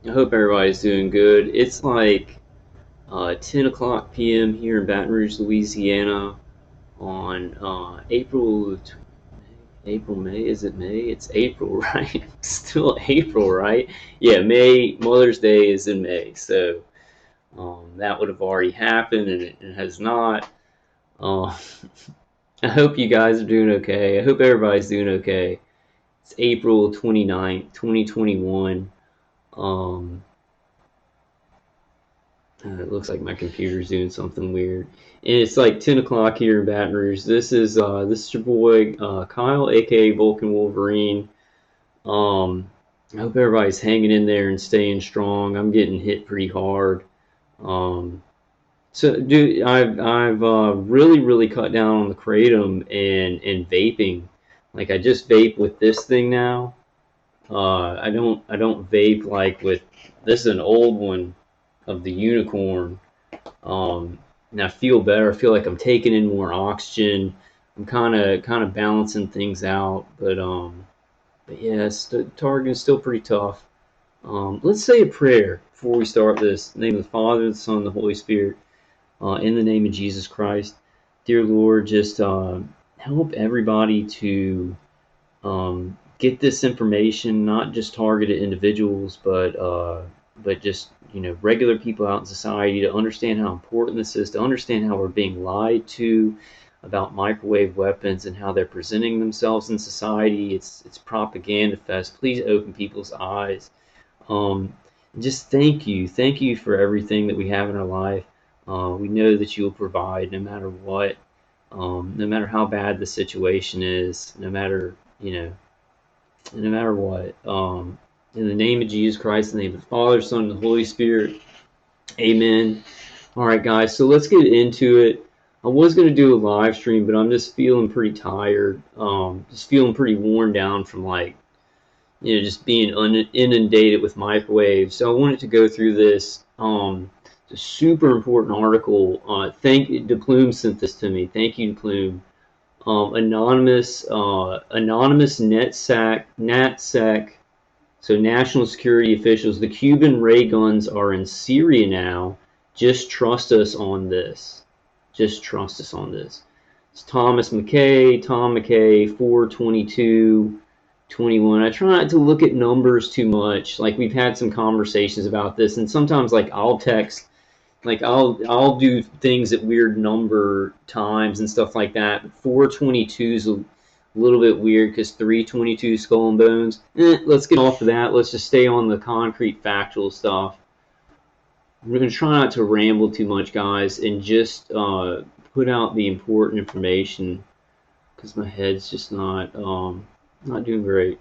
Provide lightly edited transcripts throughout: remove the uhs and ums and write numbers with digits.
I hope everybody's doing good. It's like 10 o'clock p.m. here in Baton Rouge, Louisiana on April, May. Is it May? It's April, right? Still April, right? Yeah, May. Mother's Day is in May. So that would have already happened and it has not. Uh, I hope you guys are doing okay. I hope everybody's doing okay. It's April 29th, 2021. Um, it looks like my computer's doing something weird. And it's like 10 o'clock here in Baton Rouge. This is your boy Kyle, aka Vulcan Wolverine. I hope everybody's hanging in there and staying strong. I'm getting hit pretty hard. Um, so, dude, I've really cut down on the kratom and vaping. Like I just vape with this thing now. I don't vape like with this is an old one of the unicorn. And I feel better. I feel like I'm taking in more oxygen. I'm kind of balancing things out, but yeah, the target is still pretty tough. Let's say a prayer before we start this. In the name of the Father, the Son, and the Holy Spirit. In the name of Jesus Christ, dear Lord, just help everybody to get this information, not just targeted individuals, but just regular people out in society to understand how important this is, to understand how we're being lied to about microwave weapons and how they're presenting themselves in society. It's propaganda fest. Please open people's eyes. Um, just thank you for everything that we have in our life. We know that you will provide no matter what, no matter how bad the situation is, no matter what. In the name of Jesus Christ, in the name of the Father, Son, and the Holy Spirit, amen. All right, guys, so let's get into it. I was going to do a live stream, but I'm just feeling pretty tired. Just feeling pretty worn down from just being inundated with microwaves. So I wanted to go through this. It's a super important article. Thank you, DePlume sent this to me. Thank you, DePlume. Anonymous NatSec, so national security officials. The Cuban ray guns are in Syria now. Just trust us on this. Just trust us on this. It's Tom McKay, 4/22/21. I try not to look at numbers too much. Like we've had some conversations about this, and sometimes like I'll text, like I'll do things at weird number times and stuff like that. 4/22 is a little bit weird because 3/22 skull and bones. Let's get off of that. Let's just stay on the concrete factual stuff. I'm going to try not to ramble too much, guys, and just put out the important information because my head's just not doing great.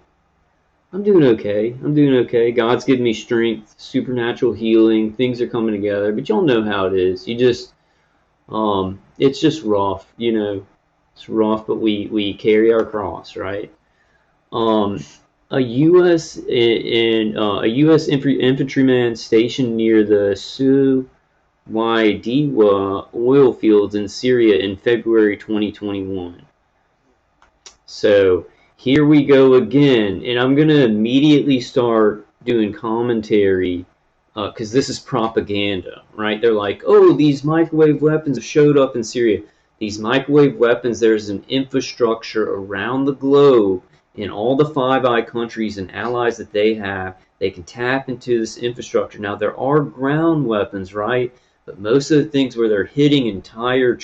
I'm doing okay. I'm doing okay. God's giving me strength, supernatural healing. Things are coming together. But y'all know how it is. It's just rough, It's rough, but we carry our cross, right? Um, a U.S. infantryman stationed near the Suwaidewa oil fields in Syria in February 2021. So here we go again, and I'm going to immediately start doing commentary because this is propaganda, right? They're like, oh, these microwave weapons have showed up in Syria. These microwave weapons, there's an infrastructure around the globe in all the Five Eye countries and allies that they have. They can tap into this infrastructure. Now, there are ground weapons, right? But most of the things where they're hitting entire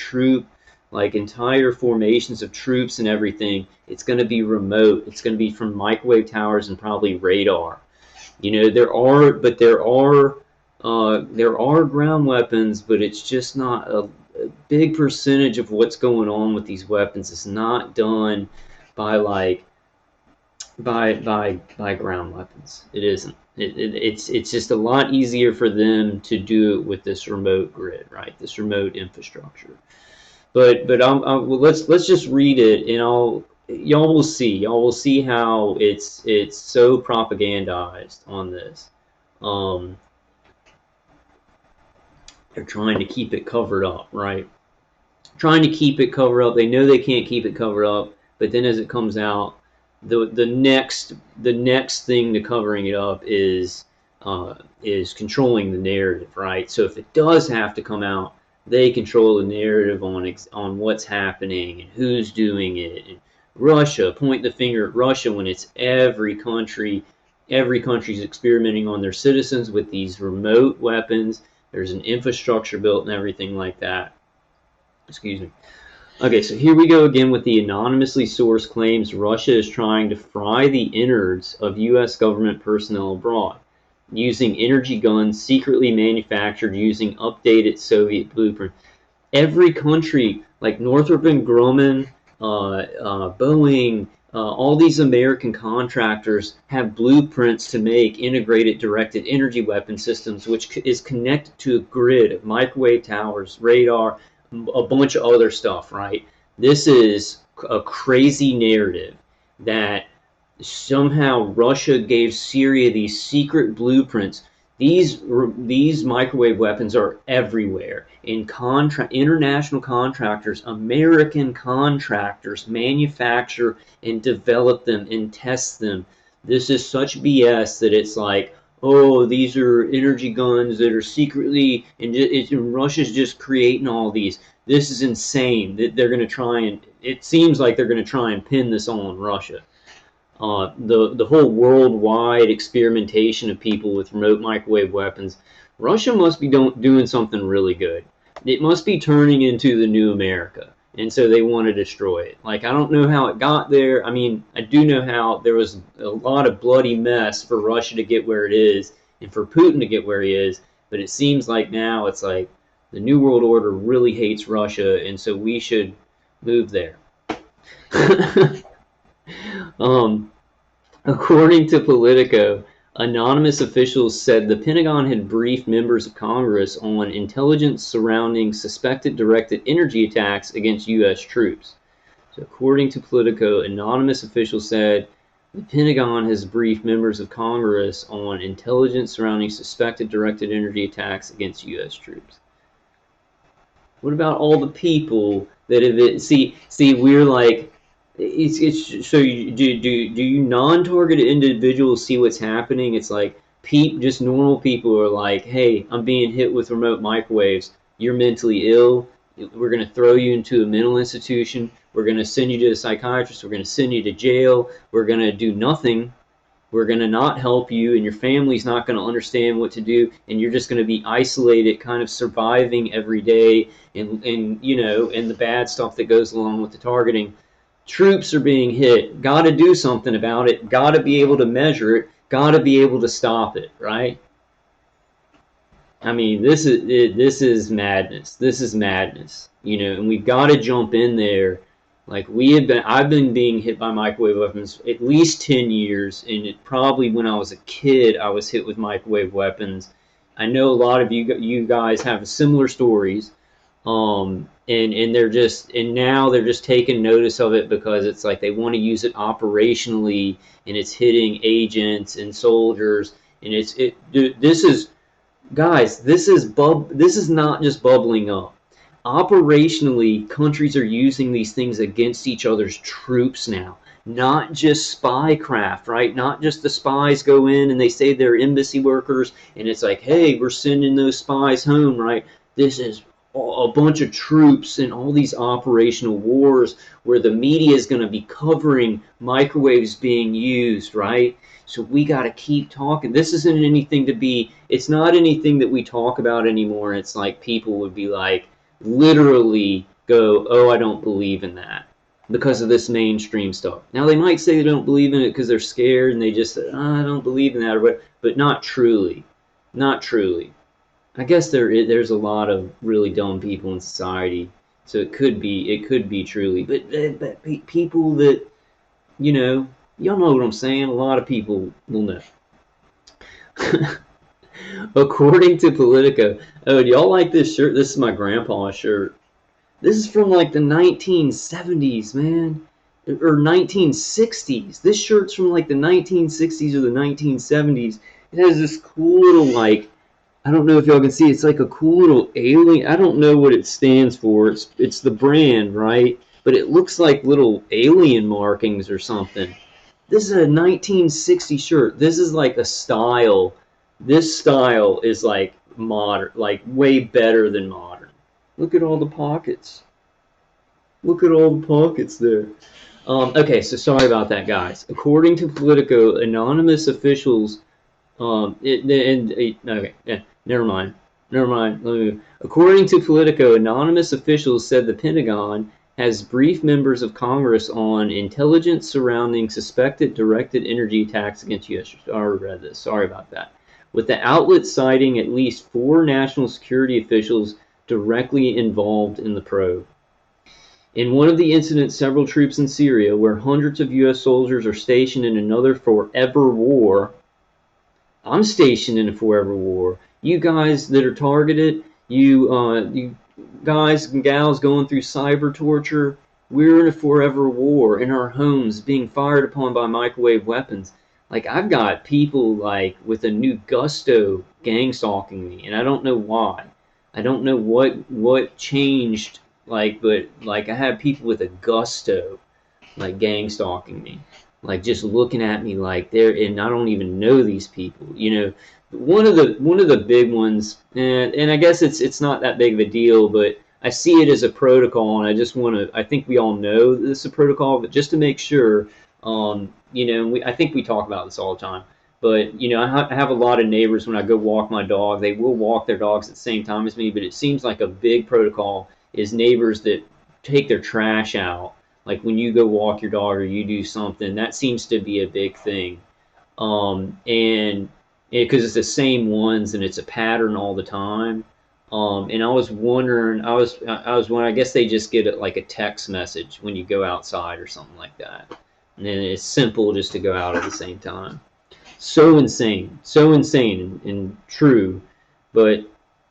formations of troops and everything, it's going to be remote. It's going to be from microwave towers and probably radar. There are ground weapons, but it's just not a big percentage of what's going on with these weapons. It's not done by by ground weapons. It isn't. It's just a lot easier for them to do it with this remote grid, right? This remote infrastructure. Well, let's just read it, and y'all will see how it's so propagandized on this. Um, they're trying to keep it covered up, right? Trying to keep it covered up. They know they can't keep it covered up, but then as it comes out, the next thing to covering it up is is controlling the narrative, right? So if it does have to come out, they control the narrative on what's happening and who's doing it. And Russia, point the finger at Russia when it's every country's experimenting on their citizens with these remote weapons. There's an infrastructure built and everything like that. Excuse me. Okay, so here we go again with the anonymously sourced claims Russia is trying to fry the innards of U.S. government personnel abroad, using energy guns secretly manufactured using updated Soviet blueprints. Every country, like Northrop and Grumman, Boeing, all these American contractors have blueprints to make integrated directed energy weapon systems, which is connected to a grid of microwave towers, radar, a bunch of other stuff, right? This is a crazy narrative that somehow Russia gave Syria these secret blueprints. These microwave weapons are everywhere. International contractors, American contractors manufacture and develop them and test them. This is such BS that it's like, oh, these are energy guns that are secretly, and Russia's just creating all these. This is insane. That they're going to try and, it seems like they're going to try and pin this on Russia. The whole worldwide experimentation of people with remote microwave weapons, Russia must be doing something really good. It must be turning into the new America, and so they want to destroy it. Like, I don't know how it got there. I mean, I do know how there was a lot of bloody mess for Russia to get where it is and for Putin to get where he is, but it seems like now it's like the New World Order really hates Russia, and so we should move there. According to Politico, anonymous officials said the Pentagon had briefed members of Congress on intelligence surrounding suspected directed energy attacks against U.S. troops. So according to Politico, anonymous officials said the Pentagon has briefed members of Congress on intelligence surrounding suspected directed energy attacks against U.S. troops. What about all the people that have see we're like, it's so do you non-targeted individuals see what's happening? It's like just normal people are like, hey, I'm being hit with remote microwaves. You're mentally ill. We're going to throw you into a mental institution. We're going to send you to a psychiatrist. We're going to send you to jail. We're going to do nothing. We're going to not help you, and your family's not going to understand what to do, and you're just going to be isolated, kind of surviving every day, and the bad stuff that goes along with the targeting. Troops are being hit. Got to do something about it. Got to be able to measure it. Got to be able to stop it, right? I mean, this is madness. This is madness, and we've got to jump in there. Like I've been being hit by microwave weapons at least 10 years, and it probably when I was a kid I was hit with microwave weapons. I know a lot of you guys have similar stories, and now they're just taking notice of it because it's like they want to use it operationally, and it's hitting agents and soldiers, and this is not just bubbling up. Operationally, countries are using these things against each other's troops now. Not just spy craft, right? Not just the spies go in and they say they're embassy workers and it's like, hey, we're sending those spies home, right? This is a bunch of troops in all these operational wars where the media is going to be covering microwaves being used, right? So we got to keep talking. This isn't anything it's not anything that we talk about anymore. It's like people would be like, literally go, oh, I don't believe in that because of this mainstream stuff. Now they might say they don't believe in it because they're scared and they just say, oh, I don't believe in that, but not truly. Not truly. I guess there's a lot of really dumb people in society, so it could be truly. But people that, y'all know what I'm saying. A lot of people will know. According to Politico, oh, do y'all like this shirt? This is my grandpa's shirt. This is from like the 1970s, man, or 1960s. This shirt's from like the 1960s or the 1970s. It has this cool little, like, I don't know if y'all can see, it's like a cool little alien. I don't know what it stands for. It's the brand, right? But it looks like little alien markings or something. This is a 1960 shirt. This is like a style This style is like modern, like way better than modern. Look at all the pockets. Look at all the pockets there. Okay, so sorry about that, guys. According to Politico, anonymous officials, okay, yeah, never mind, never mind. Let me move. According to Politico, anonymous officials said the Pentagon has briefed members of Congress on intelligence surrounding suspected directed energy attacks against U.S. I already read this. Sorry about that. With the outlet citing at least 4 national security officials directly involved in the probe. In one of the incidents, several troops in Syria, where hundreds of U.S. soldiers are stationed in another forever war. I'm stationed in a forever war. You guys that are targeted, you guys and gals going through cyber torture, we're in a forever war in our homes, being fired upon by microwave weapons. Like I've got people like with a new gusto gang stalking me, and I don't know why. I don't know what changed. Like, but like I have people with a gusto like gang stalking me, like just looking at me like they're, and I don't even know these people. You know, one of the big ones, and I guess it's not that big of a deal, but I see it as a protocol, and I just want to. I think we all know this is a protocol, but just to make sure, you know, I think we talk about this all the time. But you know, I have a lot of neighbors when I go walk my dog. They will walk their dogs at the same time as me, but it seems like a big protocol is neighbors that take their trash out like when you go walk your dog or you do something, that seems to be a big thing. And because it's the same ones and it's a pattern all the time. And I was wondering, I was wondering, I guess they just get it like a text message when you go outside or something like that. And then it's simple just to go out at the same time. So insane and true, but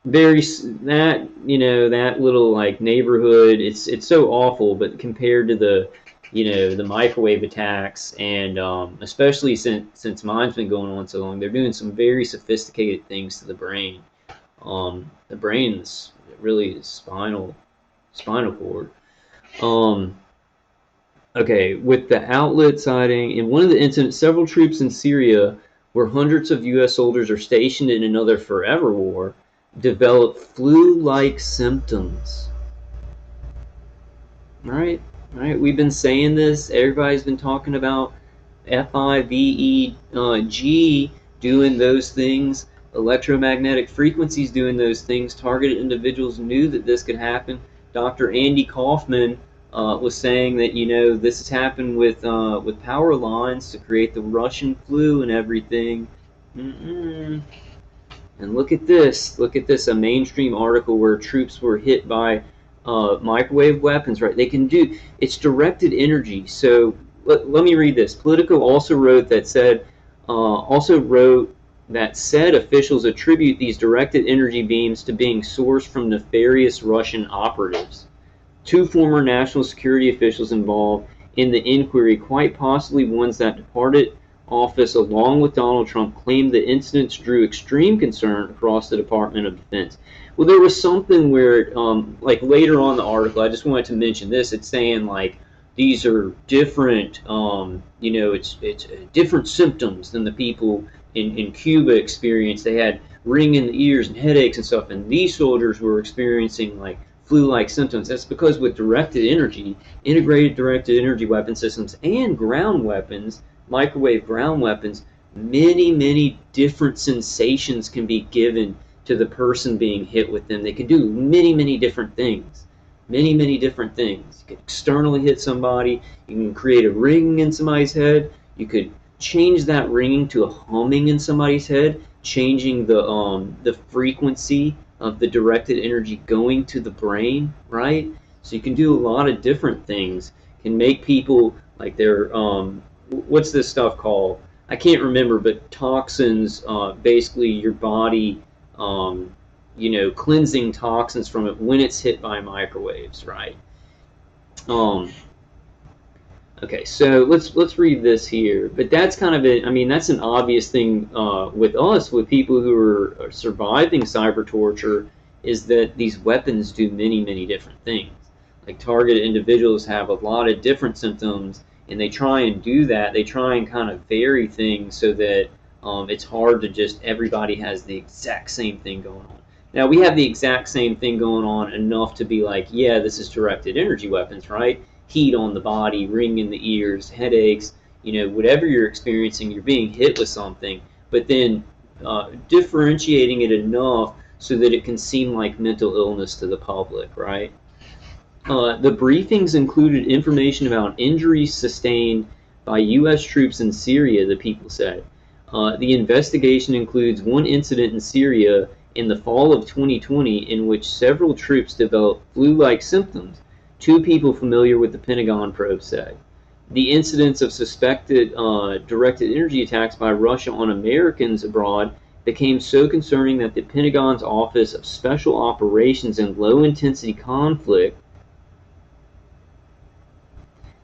very that you know that little like neighborhood. It's so awful, but compared to the the microwave attacks and especially since mine's been going on so long, they're doing some very sophisticated things to the brain. The brain is really spinal cord. Um, Okay, with the outlet citing, in one of the incidents, several troops in Syria, where hundreds of U.S. soldiers are stationed in another forever war, developed flu-like symptoms. All right, all right. We've been saying this. Everybody's been talking about FIVEG doing those things, electromagnetic frequencies doing those things. Targeted individuals knew that this could happen. Dr. Andy Kaufman was saying that this has happened with power lines to create the Russian flu and everything. Mm-mm. And look at this. Look at this. A mainstream article where troops were hit by microwave weapons. Right? They can do. It's directed energy. So let me read this. Politico also wrote that said officials attribute these directed energy beams to being sourced from nefarious Russian operatives. 2 former national security officials involved in the inquiry, quite possibly ones that departed office along with Donald Trump, claimed the incidents drew extreme concern across the Department of Defense. Well, there was something where, like later on in the article, I just wanted to mention this. It's saying like these are different, it's different symptoms than the people in Cuba experienced. They had ringing in the ears and headaches and stuff, and these soldiers were experiencing like flu-like symptoms. That's because with directed energy, integrated directed energy weapon systems, and ground weapons, microwave ground weapons, many different sensations can be given to the person being hit with them. They can do many different things. Many different things. You can externally hit somebody. You can create a ring in somebody's head. You could change that ringing to a humming in somebody's head, changing the frequency of the directed energy going to the brain, right? So you can do a lot of different things. Can make people like they're what's this stuff called? I can't remember, but toxins, basically your body, cleansing toxins from it when it's hit by microwaves, right? Um, okay, so let's read this here. But that's kind of it. I mean, that's an obvious thing with us, with people who are surviving cyber torture, is that these weapons do many different things. Like targeted individuals have a lot of different symptoms, and they try and do that. They try and kind of vary things so that It's hard to just everybody has the exact same thing going on. Now we have the exact same thing going on enough to be like, yeah, this is directed energy weapons, right? Heat on the body, ring in the ears, headaches, whatever you're experiencing, you're being hit with something. But then differentiating it enough so that it can seem like mental illness to the public, right? The briefings included information about injuries sustained by U.S. troops in Syria, the people said. The investigation includes one incident in Syria in the fall of 2020 in which several troops developed flu-like symptoms, two people familiar with the Pentagon probe said. The incidents of suspected directed energy attacks by Russia on Americans abroad became so concerning that the Pentagon's Office of Special Operations and Low-Intensity Conflict.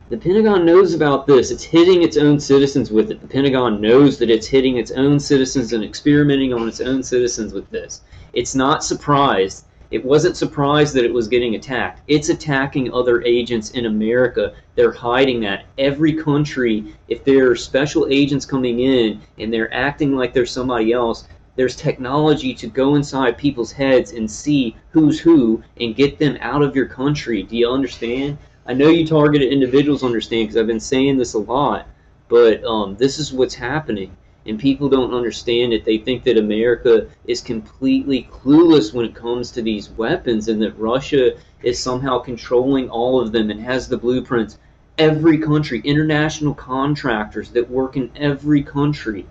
The Pentagon knows about this. It's hitting its own citizens with it. The Pentagon knows that it's hitting its own citizens and experimenting on its own citizens with this. It's not surprised. It wasn't surprised that it was getting attacked. It's attacking other agents in America. They're hiding that. Every country, if there are special agents coming in and they're acting like they're somebody else, there's technology to go inside people's heads and see who's who and get them out of your country. Do you understand? I know you targeted individuals understand because I've been saying this a lot, but this is what's happening, and people don't understand it. They think that America is completely clueless when it comes to these weapons and that Russia is somehow controlling all of them and has the blueprints. Every country, international contractors that work in every country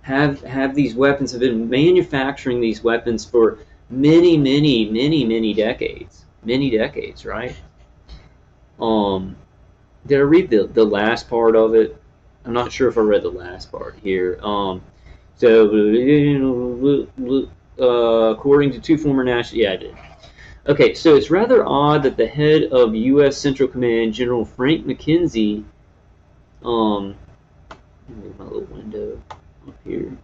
have these weapons, have been manufacturing these weapons for many decades. Many decades, right? Did I read the last part of it? I'm not sure if I read the last part here. According to two former national, yeah, I did. Okay, so it's rather odd that the head of U.S. Central Command, General Frank McKenzie, let me move my little window up here.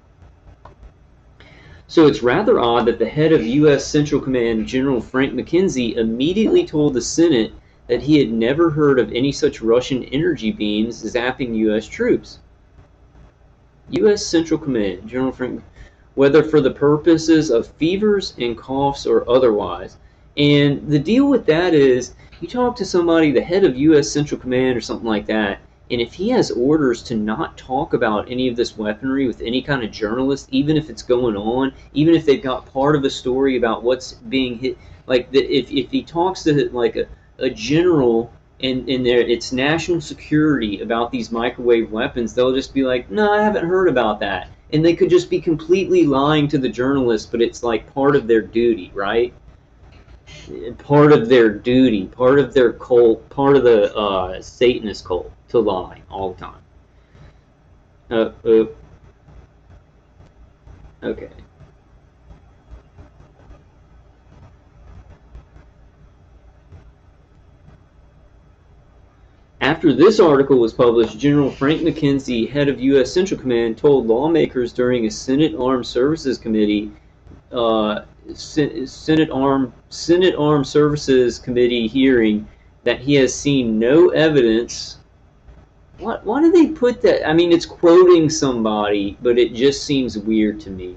So it's rather odd that the head of U.S. Central Command, General Frank McKenzie, immediately told the Senate that he had never heard of any such Russian energy beams zapping U.S. troops. U.S. Central Command, General Frank, whether for the purposes of fevers and coughs or otherwise. And the deal with that is, you talk to somebody, the head of U.S. Central Command or something like that, and if he has orders to not talk about any of this weaponry with any kind of journalist, even if it's going on, even if they've got part of a story about what's being hit, like if he talks to like a general in there, it's national security about these microwave weapons, they'll just be like, no, I haven't heard about that. And they could just be completely lying to the journalist, but it's like part of their duty, right? Part of their duty, part of their cult, part of the Satanist cult to lie all the time. Okay. After this article was published, General Frank McKenzie, head of U.S. Central Command, told lawmakers during a Senate Armed Services Committee, Senate Armed Services Committee hearing that he has seen no evidence. Why do they put that? I mean, it's quoting somebody, but it just seems weird to me.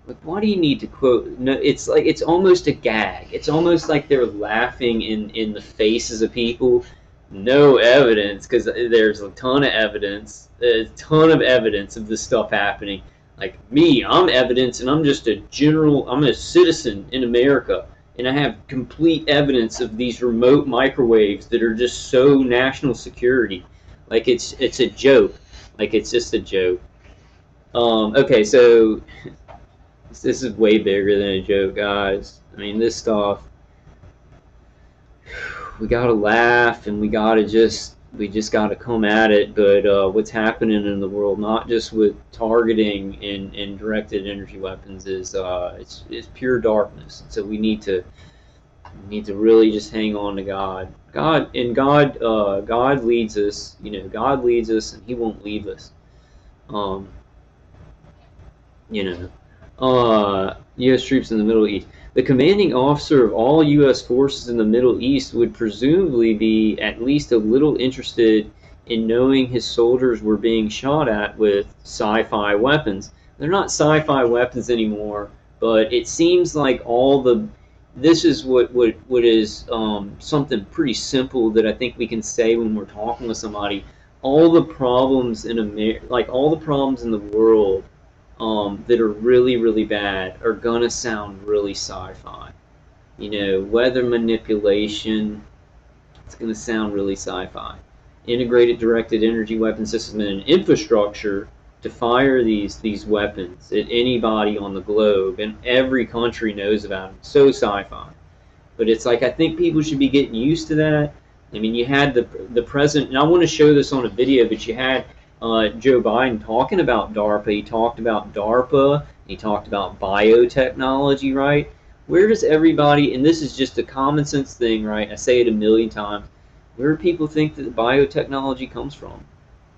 Like, why do you need to quote? No, it's like it's almost a gag. It's almost like they're laughing in the faces of people. No evidence, because there's a ton of evidence. There's a ton of evidence of this stuff happening. Like me, I'm evidence, and I'm just a general. I'm a citizen in America, and I have complete evidence of these remote microwaves that are just so national security. Like it's a joke. Like it's just a joke. Okay, so this is way bigger than a joke, guys. I mean, this stuff. We gotta laugh, and we just gotta come at it. But what's happening in the world, not just with targeting and directed energy weapons, is it's pure darkness. So we need to really just hang on to God. God leads us. You know, God leads us, and He won't leave us. U.S. troops in the Middle East. The commanding officer of all U.S. forces in the Middle East would presumably be at least a little interested in knowing his soldiers were being shot at with sci-fi weapons, they're not sci-fi weapons anymore, but it seems like all the this is what is something pretty simple that I think we can say when we're talking with somebody. All the problems in like all the problems in the world that are really bad are gonna sound really sci-fi. You know, weather manipulation. It's gonna sound really sci-fi. Integrated directed energy weapon system and an infrastructure to fire these weapons at anybody on the globe, and every country knows about them. So sci-fi. But it's like I think people should be getting used to that. I mean, you had the president, and I want to show this on a video, but you had Joe Biden talking about DARPA. He talked about DARPA. He talked about biotechnology, right? Where does everybody, and this is just a common sense thing, right? I say it a million times. Where do people think that biotechnology comes from?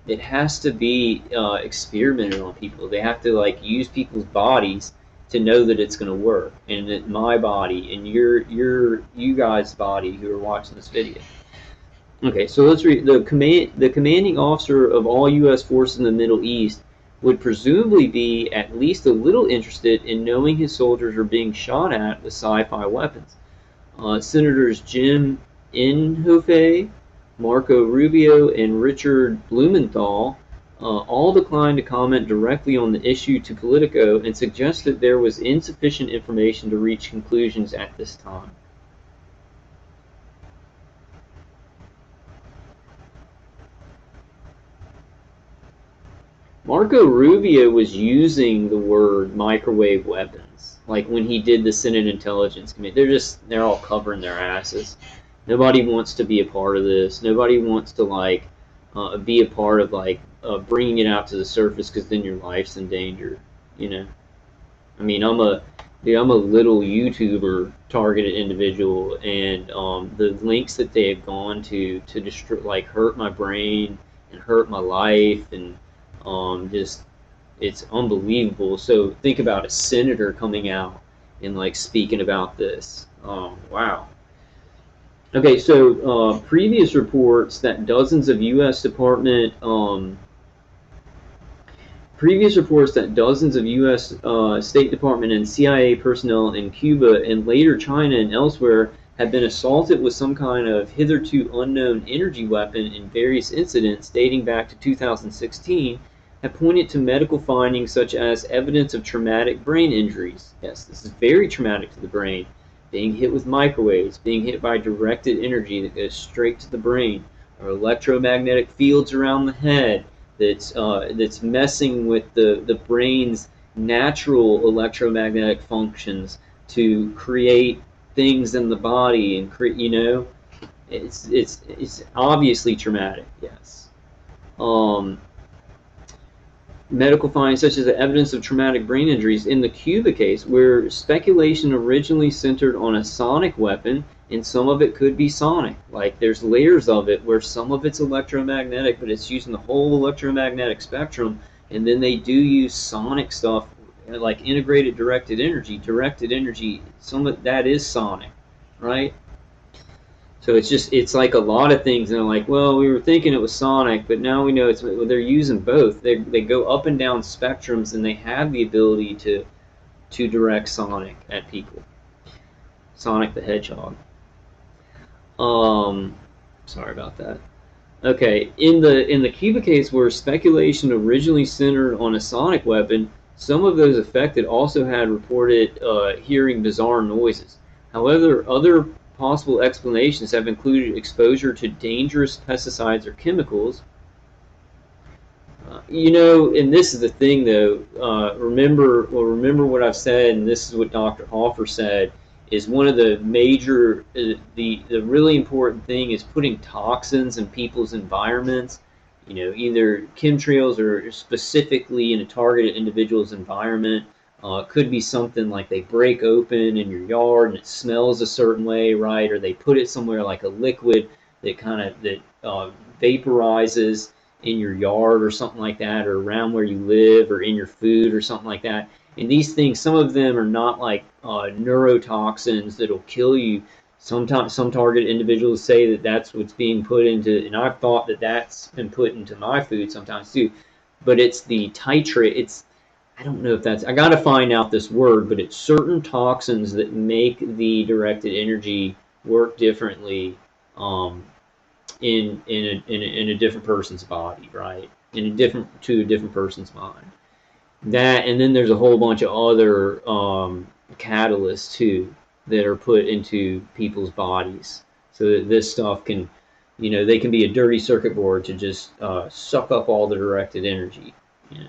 It has to be experimented on people. They have to like use people's bodies to know that it's going to work, and that my body and you guys' body who are watching this video. Okay, so let's read the commanding officer of all U.S. forces in the Middle East would presumably be at least a little interested in knowing his soldiers are being shot at with sci-fi weapons. Senators Jim Inhofe, Marco Rubio, and Richard Blumenthal all declined to comment directly on the issue to Politico and suggest that there was insufficient information to reach conclusions at this time. Marco Rubio was using the word microwave weapons, like when he did the Senate Intelligence Committee. They're all covering their asses. Nobody wants to be a part of this. Nobody wants to like be a part of like bringing it out to the surface, because then your life's in danger. You know, I mean, I'm a little YouTuber targeted individual, and the links that they have gone to destroy, like hurt my brain and hurt my life, and just it's unbelievable. So think about a senator coming out and like speaking about this. Wow. Okay, so previous reports that dozens of U.S. State Department and CIA personnel in Cuba and later China and elsewhere have been assaulted with some kind of hitherto unknown energy weapon in various incidents dating back to 2016 have pointed to medical findings such as evidence of traumatic brain injuries. Yes, this is very traumatic to the brain. Being hit with microwaves, being hit by directed energy that goes straight to the brain, or electromagnetic fields around the head that's messing with the brain's natural electromagnetic functions to create things in the body and create, you know, it's obviously traumatic. Yes. Medical findings such as the evidence of traumatic brain injuries in the Cuba case, where speculation originally centered on a sonic weapon, and some of it could be sonic. Like there's layers of it where some of it's electromagnetic, but it's using the whole electromagnetic spectrum, and then they do use sonic stuff like integrated directed energy. Directed energy, some of that is sonic, right? So it's like a lot of things, and they're like, well, we were thinking it was sonic, but now we know they're using both. They go up and down spectrums, and they have the ability to direct sonic at people. Sonic the Hedgehog. Sorry about that. Okay, in the Cuba case, where speculation originally centered on a sonic weapon, some of those affected also had reported hearing bizarre noises. However, other possible explanations have included exposure to dangerous pesticides or chemicals. You know, and this is the thing, though. Remember what I've said, and this is what Dr. Hoffer said. Is one of the major, the really important thing is putting toxins in people's environments. You know, either chemtrails or specifically in a targeted individual's environment. Could be something like they break open in your yard and it smells a certain way, right? Or they put it somewhere like a liquid that vaporizes in your yard or something like that, or around where you live, or in your food or something like that. And these things, some of them are not like neurotoxins that'll kill you. Sometimes some target individuals say that that's what's being put into, and I've thought that that's been put into my food sometimes too. But it's the titrate. It's I don't know if that's, I got to find out this word, but it's certain toxins that make the directed energy work differently um, in a different person's body, right? In a different to a different person's mind. That, and then there's a whole bunch of other catalysts too that are put into people's bodies, so that this stuff can, they can be a dirty circuit board to just suck up all the directed energy. You know?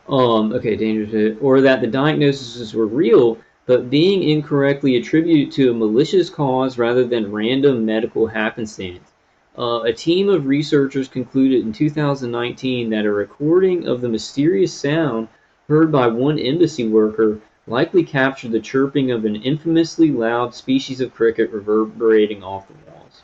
Okay, dangerous, or that the diagnoses were real, but being incorrectly attributed to a malicious cause rather than random medical happenstance. A team of researchers concluded in 2019 that a recording of the mysterious sound heard by one embassy worker likely captured the chirping of an infamously loud species of cricket reverberating off the walls.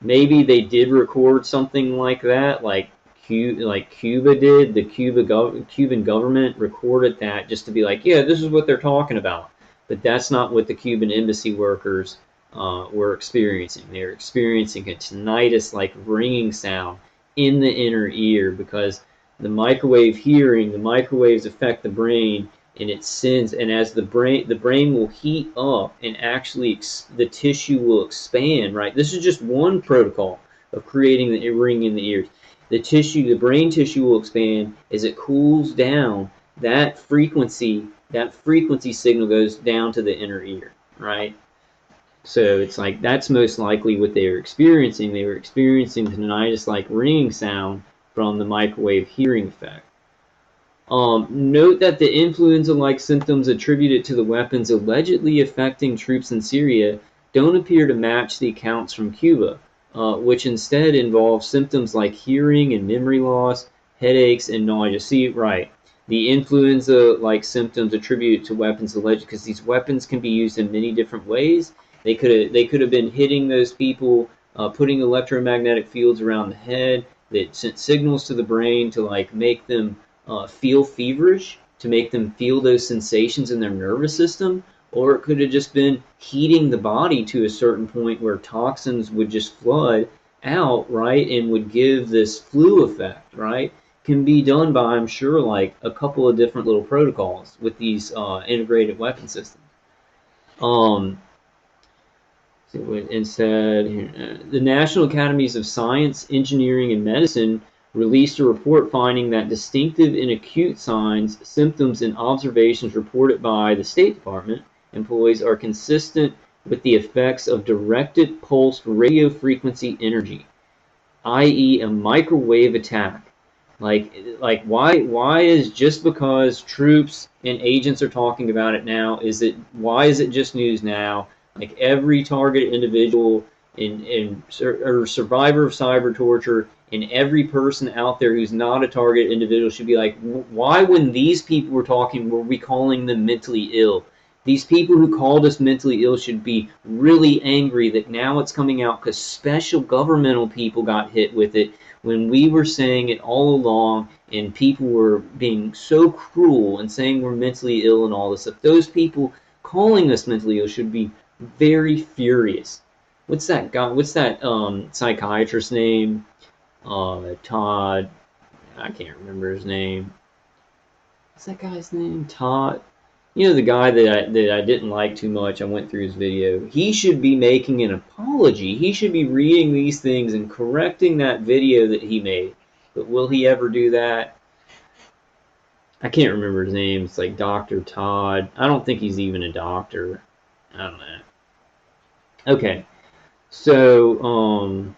Maybe they did record something like that, like Cuba did. The Cuban government recorded that just to be like, yeah, this is what they're talking about. But that's not what the Cuban embassy workers were experiencing. They were experiencing a tinnitus-like ringing sound in the inner ear because the microwave hearing, the microwaves affect the brain, and it sends, and as the brain will heat up, and actually the tissue will expand, right? This is just one protocol of creating the ring in the ears. The brain tissue will expand as it cools down. That frequency signal goes down to the inner ear, right? So it's like that's most likely what they were experiencing. They were experiencing tinnitus-like ringing sound from the microwave hearing effect. Note that the influenza-like symptoms attributed to the weapons allegedly affecting troops in Syria don't appear to match the accounts from Cuba, which instead involve symptoms like hearing and memory loss, headaches, and nausea. See, right, the influenza-like symptoms attributed to weapons alleged, because these weapons can be used in many different ways. They could have been hitting those people, putting electromagnetic fields around the head that sent signals to the brain to like make them feel feverish, to make them feel those sensations in their nervous system, or it could have just been heating the body to a certain point where toxins would just flood out, right, and would give this flu effect, right? Can be done by, I'm sure, like a couple of different little protocols with these integrated weapon systems. Instead, the National Academies of Science, Engineering, and Medicine released a report finding that distinctive and acute signs, symptoms, and observations reported by the State Department employees are consistent with the effects of directed pulsed radio frequency energy, i.e. a microwave attack. Like why is just because troops and agents are talking about it now, why is it just news now? Like every targeted individual or survivor of cyber torture and every person out there who's not a target individual should be like, why when these people were talking were we calling them mentally ill? These people who called us mentally ill should be really angry that now it's coming out because special governmental people got hit with it when we were saying it all along and people were being so cruel and saying we're mentally ill and all this stuff. Those people calling us mentally ill should be very furious. What's that guy? What's that psychiatrist's name? Todd. I can't remember his name. What's that guy's name? Todd. You know, the guy that I didn't like too much. I went through his video. He should be making an apology. He should be reading these things and correcting that video that he made. But will he ever do that? I can't remember his name. It's like Dr. Todd. I don't think he's even a doctor. I don't know. Okay. So,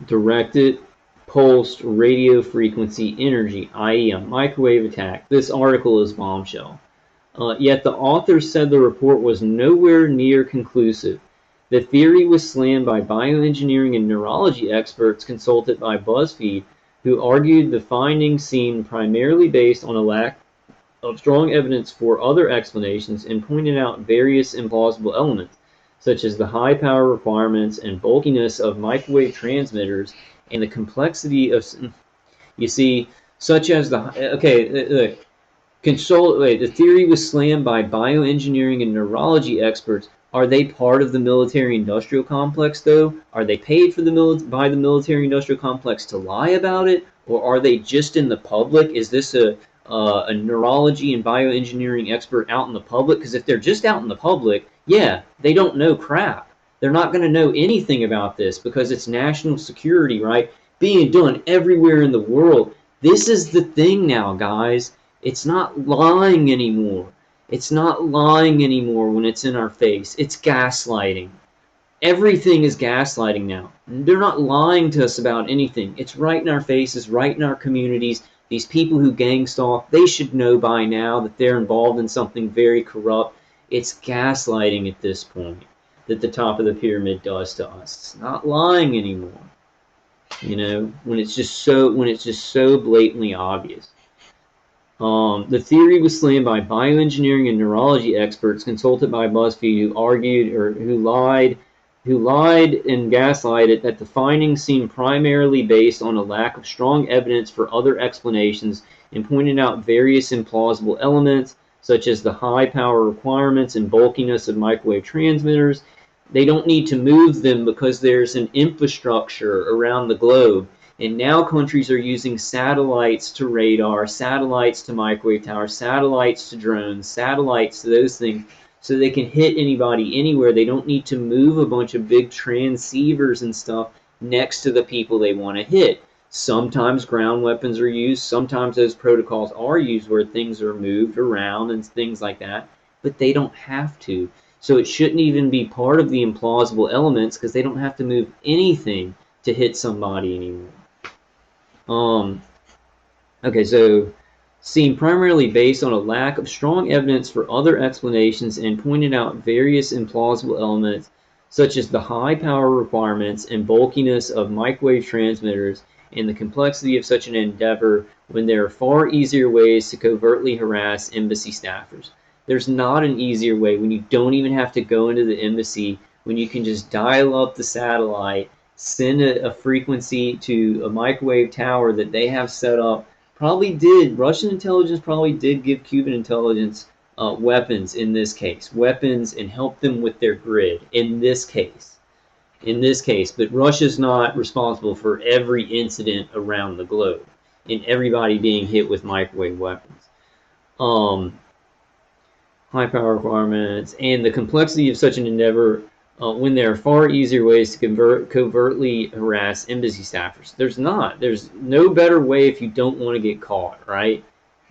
directed pulsed radio frequency energy, i.e. a microwave attack. This article is bombshell. Yet the authors said the report was nowhere near conclusive. The theory was slammed by bioengineering and neurology experts consulted by BuzzFeed, who argued the findings seemed primarily based on a lack of strong evidence for other explanations and pointed out various implausible elements, such as the high power requirements and bulkiness of microwave transmitters and the complexity of, you see, such as the, okay, look, the theory was slammed by bioengineering and neurology experts Are they part of the military-industrial complex, though? Are they paid for by the military-industrial complex to lie about it, or are they just in the public? Is this a neurology and bioengineering expert out in the public? Because if they're just out in the public, yeah, they don't know crap. They're not going to know anything about this because it's national security, right? Being done everywhere in the world. This is the thing now, guys. It's not lying anymore. It's not lying anymore when it's in our face. It's gaslighting. Everything is gaslighting now. They're not lying to us about anything. It's right in our faces, right in our communities. These people who gang stalk, they should know by now that they're involved in something very corrupt. It's gaslighting at this point that the top of the pyramid does to us. It's not lying anymore. You know, when it's just so blatantly obvious. The theory was slammed by bioengineering and neurology experts consulted by BuzzFeed who argued or who lied and gaslighted that the findings seemed primarily based on a lack of strong evidence for other explanations and pointed out various implausible elements such as the high power requirements and bulkiness of microwave transmitters. They don't need to move them because there's an infrastructure around the globe. And now countries are using satellites to radar, satellites to microwave towers, satellites to drones, satellites to those things, so they can hit anybody anywhere. They don't need to move a bunch of big transceivers and stuff next to the people they want to hit. Sometimes ground weapons are used. Sometimes those protocols are used where things are moved around and things like that. But they don't have to. So it shouldn't even be part of the implausible elements because they don't have to move anything to hit somebody anymore. Okay, so seemed primarily based on a lack of strong evidence for other explanations and pointed out various implausible elements such as the high power requirements and bulkiness of microwave transmitters and the complexity of such an endeavor when there are far easier ways to covertly harass embassy staffers. There's not an easier way when you don't even have to go into the embassy, when you can just dial up the satellite, send a frequency to a microwave tower that they have set up. Russian intelligence probably did give Cuban intelligence weapons in this case, weapons and help them with their grid in this case. But Russia's not responsible for every incident around the globe and everybody being hit with microwave weapons. High power requirements and the complexity of such an endeavor when there are far easier ways to covertly harass embassy staffers. There's no better way if you don't want to get caught, right,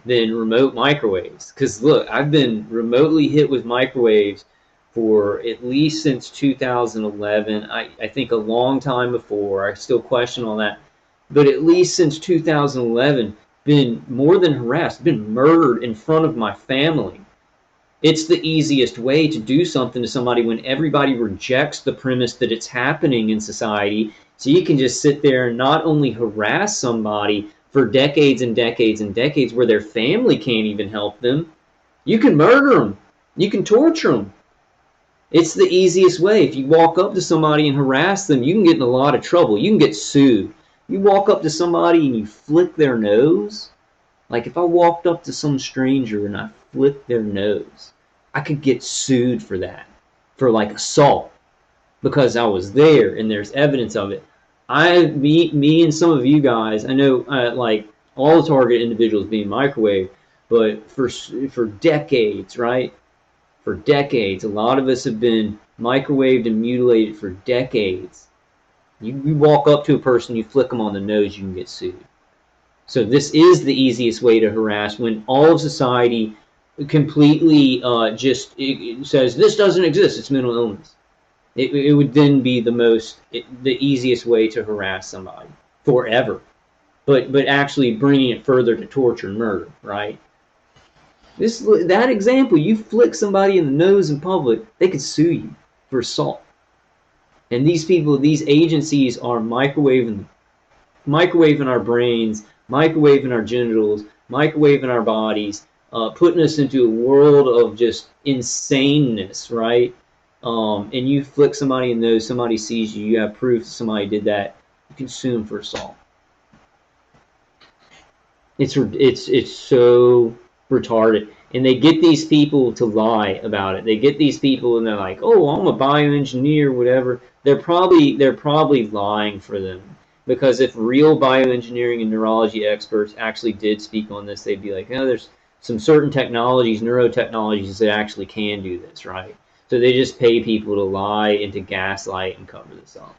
than remote microwaves. Because look, I've been remotely hit with microwaves for at least since 2011. I think a long time before. I still question all that. But at least since 2011, been more than harassed, been murdered in front of my family. It's the easiest way to do something to somebody when everybody rejects the premise that it's happening in society. So you can just sit there and not only harass somebody for decades and decades and decades where their family can't even help them, you can murder them. You can torture them. It's the easiest way. If you walk up to somebody and harass them, you can get in a lot of trouble. You can get sued. You walk up to somebody and you flick their nose. Like if I walked up to some stranger and I flicked their nose, I could get sued for that, for like assault, because I was there and there's evidence of it. Me and some of you guys, I know like all the target individuals being microwaved, but for decades, right? For decades, a lot of us have been microwaved and mutilated for decades. You walk up to a person, you flick them on the nose, you can get sued. So this is the easiest way to harass when all of society completely it says this doesn't exist, it's mental illness. It would then be the easiest way to harass somebody forever. But actually bringing it further to torture and murder, right? That example, you flick somebody in the nose in public, they could sue you for assault. And these people, these agencies are microwaving our brains, microwaving our genitals, microwaving our bodies, putting us into a world of just insaneness, right? And you flick somebody in the nose, somebody sees you, you have proof that somebody did that, you can sue them for assault. It's so retarded. And they get these people to lie about it. They get these people and they're like, "Oh, I'm a bioengineer, whatever." They're probably lying for them. Because if real bioengineering and neurology experts actually did speak on this, they'd be like, "Oh, there's some certain technologies, neurotechnologies that actually can do this, right?" So they just pay people to lie and to gaslight and cover this up.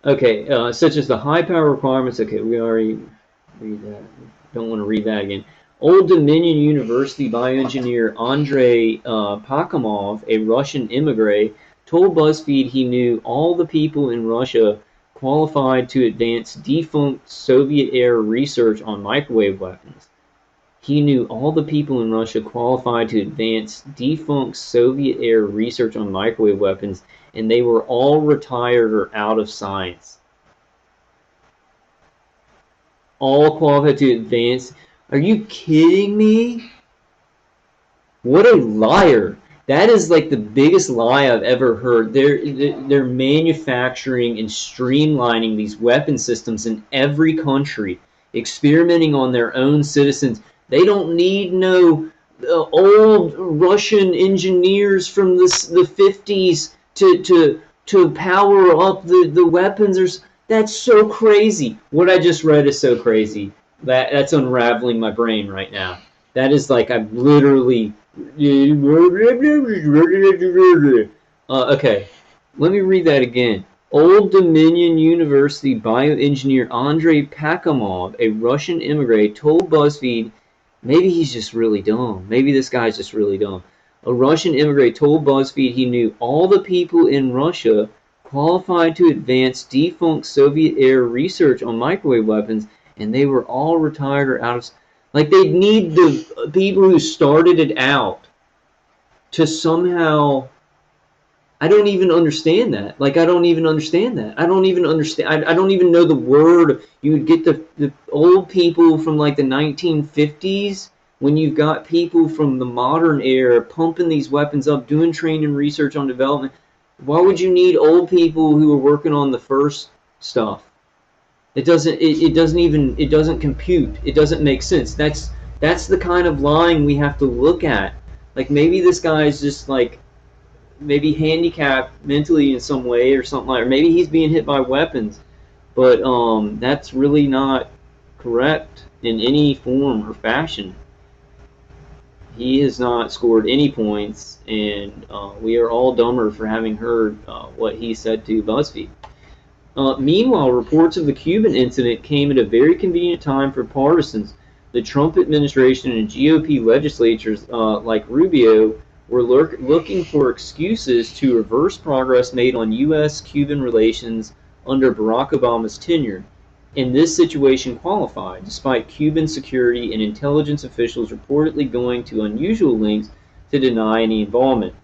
Okay, such as the high power requirements. Okay, we already read that. Don't want to read that again. Old Dominion University bioengineer Andrei Pakamov, a Russian immigrant, told BuzzFeed he knew all the people in Russia qualified to advance defunct Soviet-era research on microwave weapons. He knew all the people in Russia qualified to advance defunct Soviet-era research on microwave weapons, and they were all retired or out of science. All qualified to advance. Are you kidding me? What a liar. That is like the biggest lie I've ever heard. They're manufacturing and streamlining these weapon systems in every country, experimenting on their own citizens. They don't need no old Russian engineers from the 50s to power up the weapons. That's so crazy. What I just read is so crazy. That's unraveling my brain right now. That is like I'm literally. Okay, let me read that again. Old Dominion University bioengineer Andrei Pakamov, a Russian immigrant, told BuzzFeed, maybe he's just really dumb. Maybe this guy's just really dumb. A Russian immigrant told BuzzFeed he knew all the people in Russia qualified to advance defunct Soviet-era research on microwave weapons, and they were all retired or out of. Like, they need the people who started it out to somehow. I don't even understand that. Like, I don't even understand that. I don't even understand. I don't even know the word. You would get the old people from like the 1950s when you've got people from the modern era pumping these weapons up, doing training and research on development. Why would you need old people who are working on the first stuff? It doesn't compute. It doesn't make sense. That's the kind of lying we have to look at. Like, maybe this guy's just like maybe handicapped mentally in some way or something like, or maybe he's being hit by weapons, but that's really not correct in any form or fashion. He has not scored any points, and we are all dumber for having heard what he said to BuzzFeed. Meanwhile, reports of the Cuban incident came at a very convenient time for partisans. The Trump administration and GOP legislatures like Rubio were looking for excuses to reverse progress made on U.S.-Cuban relations under Barack Obama's tenure. And this situation qualified, despite Cuban security and intelligence officials reportedly going to unusual lengths to deny any involvement.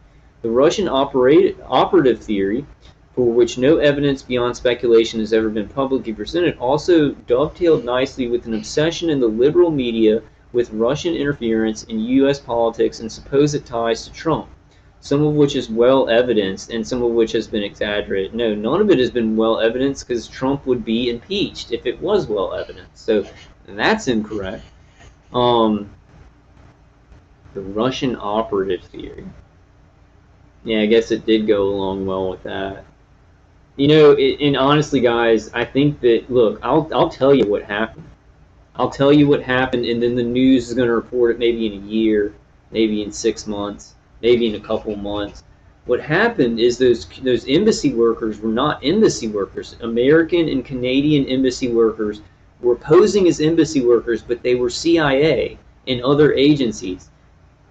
The Russian operative theory, for which no evidence beyond speculation has ever been publicly presented, also dovetailed nicely with an obsession in the liberal media with Russian interference in U.S. politics and supposed ties to Trump, some of which is well evidenced and some of which has been exaggerated. No, none of it has been well evidenced because Trump would be impeached if it was well evidenced. So that's incorrect. The Russian operative theory. Yeah, I guess it did go along well with that. You know, and honestly, guys, I think that, look, I'll tell you what happened. I'll tell you what happened, and then the news is going to report it maybe in a year, maybe in 6 months, maybe in a couple months. What happened is those embassy workers were not embassy workers. American and Canadian embassy workers were posing as embassy workers, but they were CIA and other agencies.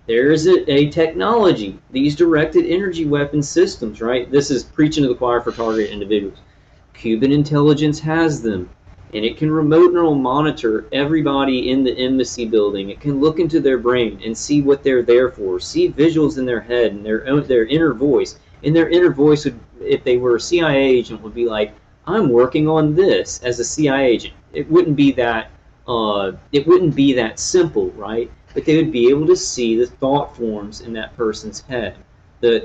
There is a technology, these directed energy weapon systems, right? This is preaching to the choir for target individuals. Cuban intelligence has them, and it can remote neural monitor everybody in the embassy building. It can look into their brain and see what they're there for, see visuals in their head and their inner voice. And their inner voice would, if they were a CIA agent, would be like, "I'm working on this" as a CIA agent. It wouldn't be that. It wouldn't be that simple, right? But they would be able to see the thought forms in that person's head, the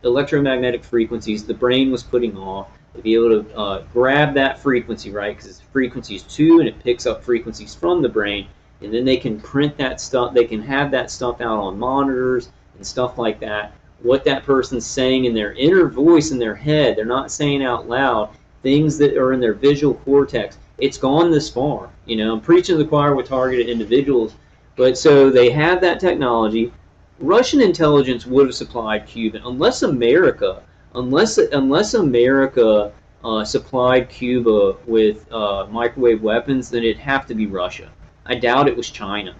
electromagnetic frequencies the brain was putting off, to be able to grab that frequency, right? Because it's frequencies too, and it picks up frequencies from the brain, and then they can print that stuff. They can have that stuff out on monitors and stuff like that. What that person's saying in their inner voice in their head, they're not saying out loud, things that are in their visual cortex. It's gone this far. You know, I'm preaching to the choir with targeted individuals, but so they have that technology. Russian intelligence would have supplied Cuba unless America supplied Cuba with microwave weapons, then it'd have to be Russia. I doubt it was China.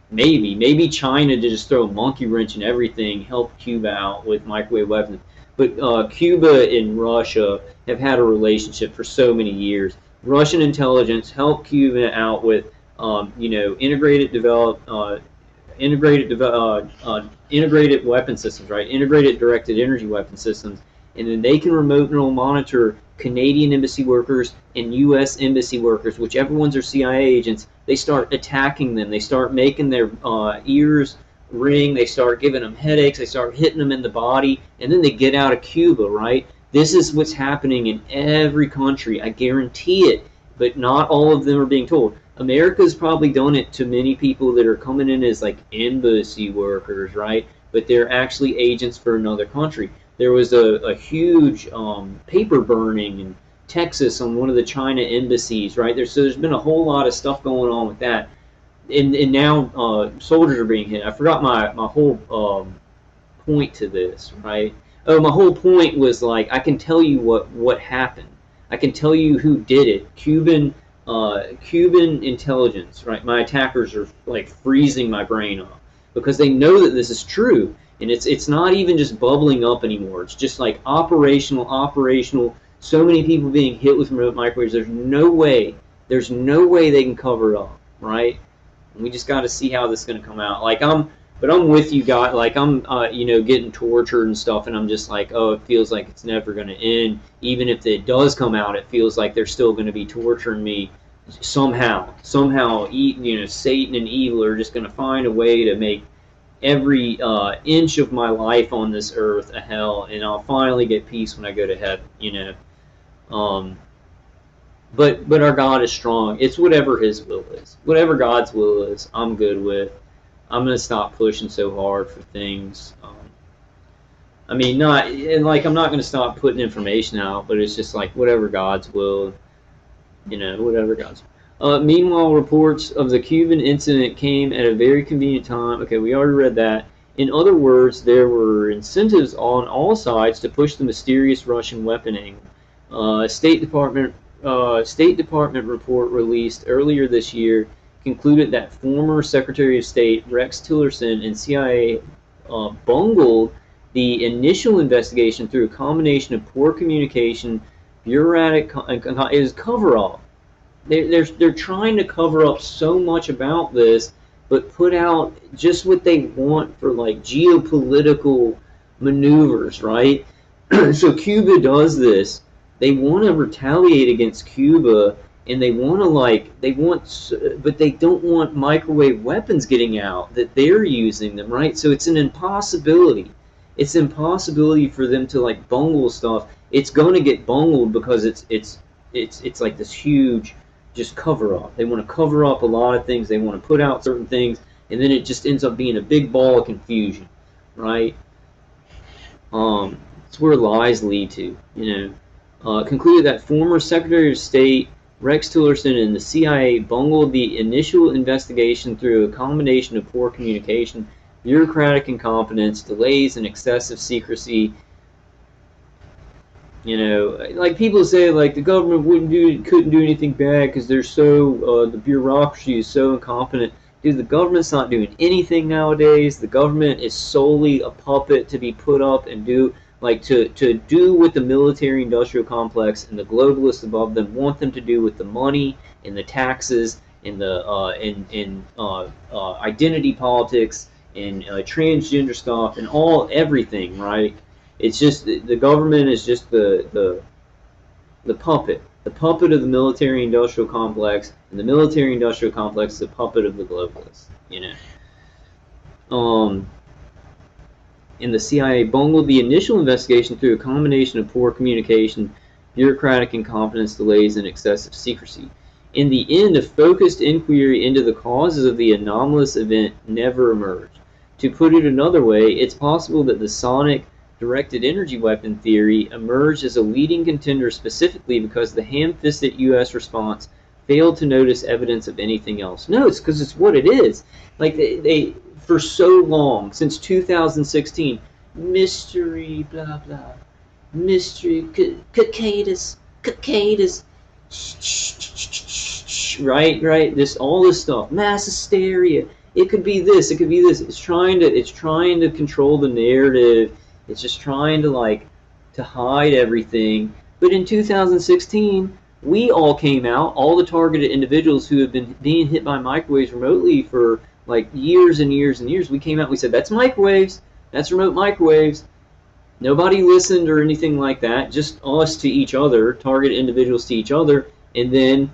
Maybe China to just throw a monkey wrench in everything, help Cuba out with microwave weapons. But Cuba and Russia have had a relationship for so many years. Russian intelligence helped Cuba out with, integrated weapon systems, right? Integrated directed energy weapon systems, and then they can remotely monitor Canadian embassy workers and U.S. embassy workers, whichever ones are CIA agents. They start attacking them. They start making their ears ring. They start giving them headaches. They start hitting them in the body, and then they get out of Cuba, right? This is what's happening in every country. I guarantee it, but not all of them are being told. America's probably done it to many people that are coming in as like embassy workers, right? But they're actually agents for another country. There was a huge paper burning in Texas on one of the China embassies, right? There's been a whole lot of stuff going on with that, and now soldiers are being hit. I forgot my whole point to this, right? Oh, my whole point was like I can tell you what happened. I can tell you who did it. Cuban intelligence, right? My attackers are like freezing my brain off because they know that this is true, and it's not even just bubbling up anymore. It's just like operational. So many people being hit with remote microwaves. There's no way they can cover it up, right? And we just got to see how this is going to come out. But I'm with you guys. Like I'm, getting tortured and stuff, and I'm just like, oh, it feels like it's never going to end. Even if it does come out, it feels like they're still going to be torturing me somehow. Satan and evil are just going to find a way to make every inch of my life on this earth a hell, and I'll finally get peace when I go to heaven. But our God is strong. It's whatever His will is. Whatever God's will is, I'm good with. I'm gonna stop pushing so hard for things. I'm not gonna stop putting information out, but it's just like whatever God's will, whatever God's. Meanwhile, reports of the Cuban incident came at a very convenient time. Okay, we already read that. In other words, there were incentives on all sides to push the mysterious Russian weapon angle. State Department report released earlier this year concluded that former Secretary of State Rex Tillerson and CIA bungled the initial investigation through a combination of poor communication, bureaucratic cover-up. They're trying to cover up so much about this, but put out just what they want for like geopolitical maneuvers, right? So Cuba does this. They want to retaliate against Cuba, and but they don't want microwave weapons getting out that they're using them, right? So it's an impossibility. It's an impossibility for them to like bungle stuff. It's going to get bungled because it's like this huge just cover up. They want to cover up a lot of things. They want to put out certain things, and then it just ends up being a big ball of confusion, right? It's where lies lead to, concluded that former Secretary of State Rex Tillerson and the CIA bungled the initial investigation through a combination of poor communication, bureaucratic incompetence, delays, and excessive secrecy. Like people say, like the government couldn't do anything bad because they're the bureaucracy is so incompetent. Dude, the government's not doing anything nowadays. The government is solely a puppet to be put up and do what the military-industrial complex and the globalists above them want them to do with the money and the taxes and the identity politics and transgender stuff and everything, right? It's just the government is just the puppet of the military-industrial complex, and the military-industrial complex is a puppet of the globalists, And the CIA bungled the initial investigation through a combination of poor communication, bureaucratic incompetence, delays, and excessive secrecy. In the end, a focused inquiry into the causes of the anomalous event never emerged. To put it another way, it's possible that the sonic directed energy weapon theory emerged as a leading contender specifically because the ham-fisted U.S. response failed to notice evidence of anything else. No, it's because it's what it is. Like they for so long, since 2016, mystery, blah blah, mystery, cicadas, right, this all this stuff, mass hysteria. It could be this, it could be this. It's trying to control the narrative. It's just trying to hide everything. But in 2016, we all came out, all the targeted individuals who have been being hit by microwaves remotely for like years and years and years. We came out, we said, that's microwaves, that's remote microwaves. Nobody listened or anything like that, just us to each other, targeted individuals to each other. And then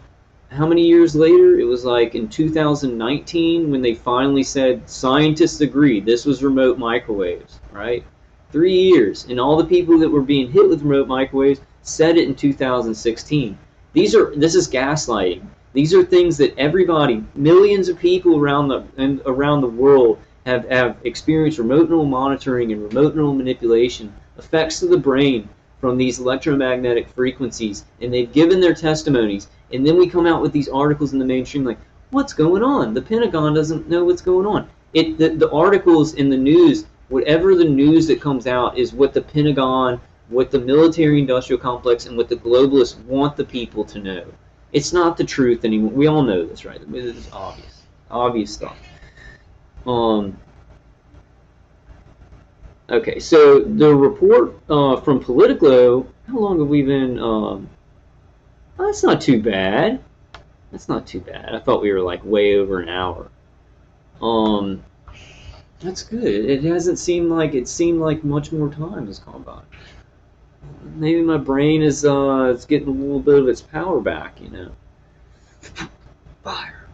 how many years later? It was like in 2019 when they finally said scientists agreed this was remote microwaves, right? 3 years, and all the people that were being hit with remote microwaves said it in 2016. This is gaslighting. These are things that everybody, millions of people around the world have experienced remote neural monitoring and remote neural manipulation, effects to the brain from these electromagnetic frequencies, and they've given their testimonies. And then we come out with these articles in the mainstream like, what's going on? The Pentagon doesn't know what's going on. The articles in the news, whatever the news that comes out, is what the Pentagon, what the military-industrial complex, and what the globalists want the people to know. It's not the truth anymore. We all know this, right? This is obvious stuff. Okay, so the report from Politico, how long have we been? Oh, that's not too bad. That's not too bad. I thought we were like way over an hour. That's good. It hasn't seemed like much more time has gone by. Maybe my brain is it's getting a little bit of its power back, you know. Fire,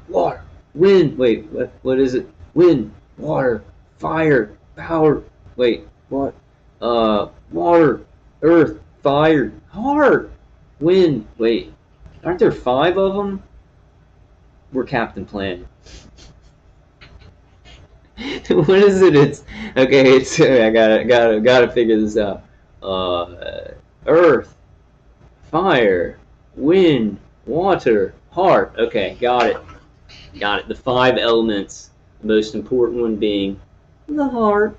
water, wind. Wait, what is it? Wind, water, fire, power. Wait, what? Water, earth, fire, heart, wind. Wait, aren't there 5 of them? We're Captain Planet. What is it? It's okay. It's I gotta figure this out. Earth, fire, wind, water, heart. Okay, got it. The 5 elements. The most important one being the heart.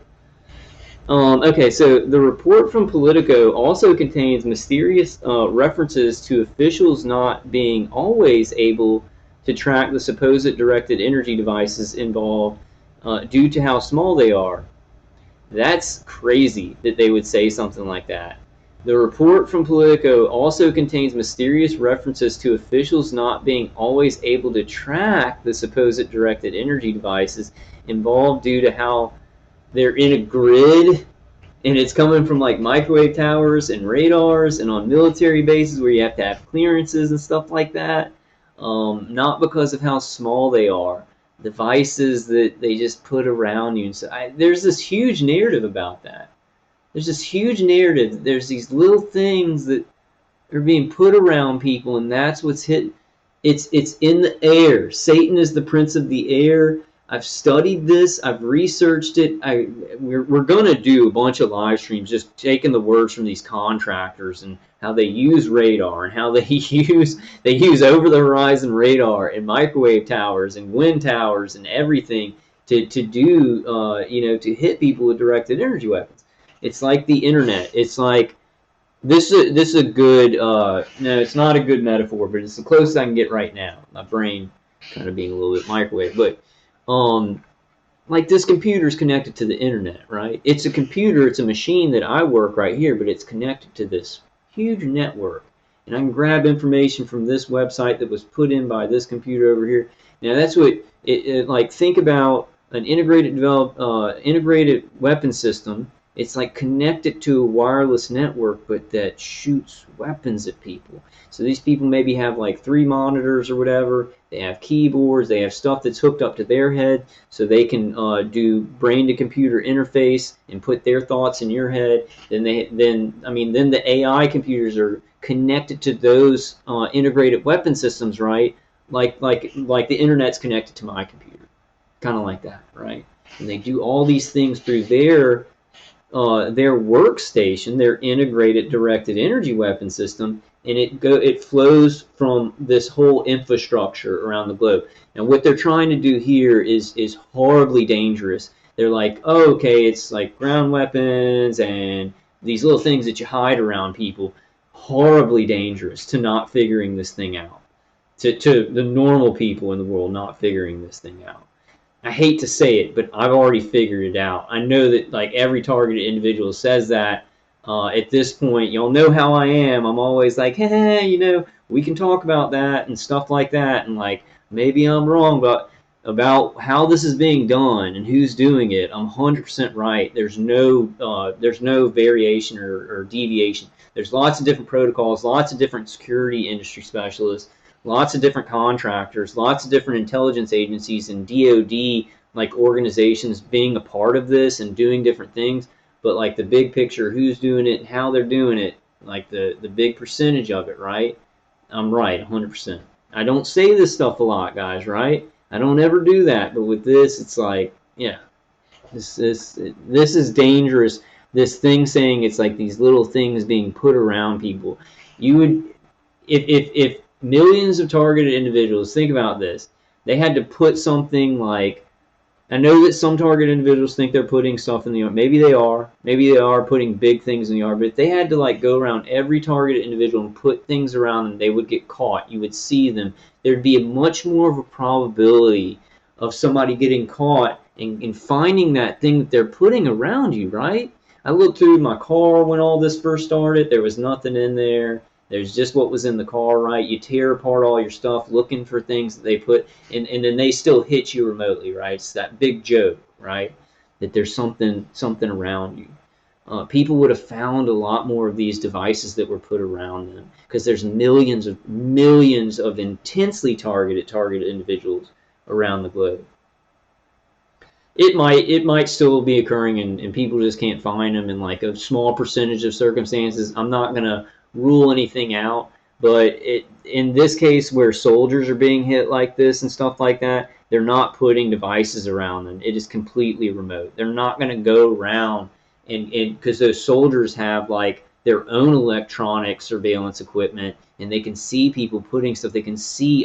Okay, so the report from Politico also contains mysterious references to officials not being always able to track the supposed directed energy devices involved due to how small they are. That's crazy that they would say something like that. The report from Politico also contains mysterious references to officials not being always able to track the supposed directed energy devices involved due to how they're in a grid, and it's coming from like microwave towers and radars and on military bases where you have to have clearances and stuff like that. Not because of how small they are, devices that they just put around you. So there's this huge narrative about that. There's this huge narrative. There's these little things that are being put around people, and that's what's hit. It's in the air. Satan is the prince of the air. I've studied this. I've researched it. We're going to do a bunch of live streams just taking the words from these contractors and how they use radar and how they use over the horizon radar and microwave towers and wind towers and everything to do to hit people with directed energy weapons. It's like the internet. It's like this is a good no, it's not a good metaphor, but it's the closest I can get right now. My brain kind of being a little bit microwave, but like this computer is connected to the internet, right? It's a computer, it's a machine that I work right here, but it's connected to this huge network. And I can grab information from this website that was put in by this computer over here. Now that's what like think about an integrated weapon system. It's like connected to a wireless network, but that shoots weapons at people. So these people maybe have like 3 monitors or whatever. They have keyboards. They have stuff that's hooked up to their head, so they can do brain-to-computer interface and put their thoughts in your head. Then the AI computers are connected to those integrated weapon systems, right? Like the internet's connected to my computer, kind of like that, right? And they do all these things through their workstation, their integrated directed energy weapon system, and it flows from this whole infrastructure around the globe. And what they're trying to do here is horribly dangerous. They're like, oh, okay, it's like ground weapons and these little things that you hide around people. Horribly dangerous to not figuring this thing out. To the normal people in the world not figuring this thing out. I hate to say it, but I've already figured it out. I know that like every targeted individual says that. At this point, y'all know how I am. I'm always like, hey, we can talk about that and stuff like that. And like, maybe I'm wrong, but about how this is being done and who's doing it, I'm 100% right. There's no variation or deviation. There's lots of different protocols, lots of different security industry specialists, lots of different contractors, lots of different intelligence agencies and DoD like organizations being a part of this and doing different things. But like the big picture, who's doing it and how they're doing it, like the big percentage of it, right? I'm right, 100%. I don't say this stuff a lot, guys, right? I don't ever do that. But with this, it's like, yeah, this is dangerous. This thing saying it's like these little things being put around people. You would, if millions of targeted individuals, think about this. They had to put something like, I know that some targeted individuals think they're putting stuff in the yard. Maybe they are. Maybe they are putting big things in the yard. But if they had to like go around every targeted individual and put things around them, they would get caught. You would see them. There'd be a much more of a probability of somebody getting caught and finding that thing that they're putting around you, right? I looked through my car when all this first started. There was nothing in there. There's just what was in the car, right? You tear apart all your stuff looking for things that they put, and then they still hit you remotely, right? It's that big joke, right? That there's something around you. People would have found a lot more of these devices that were put around them because there's millions of intensely targeted individuals around the globe. It might still be occurring and people just can't find them in like a small percentage of circumstances. I'm not going to rule anything out, but in this case where soldiers are being hit like this and stuff like that, they're not putting devices around them. It is completely remote. They're not going to go around and because those soldiers have like their own electronic surveillance equipment and they can see people putting stuff. They can see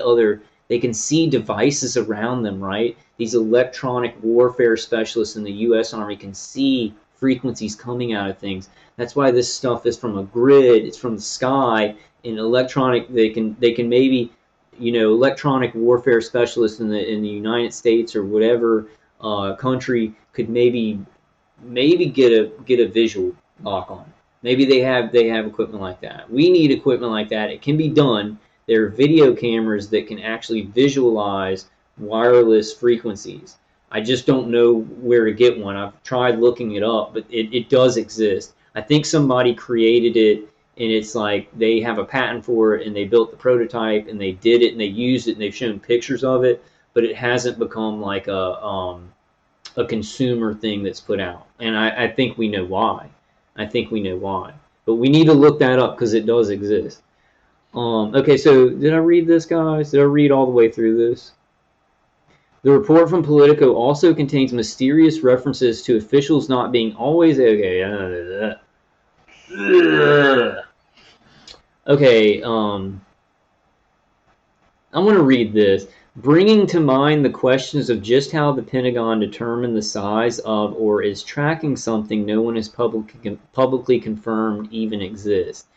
devices around them, right? These electronic warfare specialists in the U.S. Army can see frequencies coming out of things. That's why this stuff is from a grid. It's from the sky. In electronic, they can maybe, electronic warfare specialists in the United States or whatever country could maybe get a visual lock on. Maybe they have equipment like that. We need equipment like that. It can be done. There are video cameras that can actually visualize wireless frequencies. I just don't know where to get one. I've tried looking it up, but it does exist. I think somebody created it, and it's like they have a patent for it, and they built the prototype, and they did it, and they used it, and they've shown pictures of it, but it hasn't become like a consumer thing that's put out. And I think we know why. But we need to look that up because it does exist. Okay, so did I read this, guys? Did I read all the way through this? The report from Politico also contains mysterious references to officials not being always okay. Okay, I'm going to read this. Bringing to mind the questions of just how the Pentagon determined the size of or is tracking something no one has publicly confirmed even exists.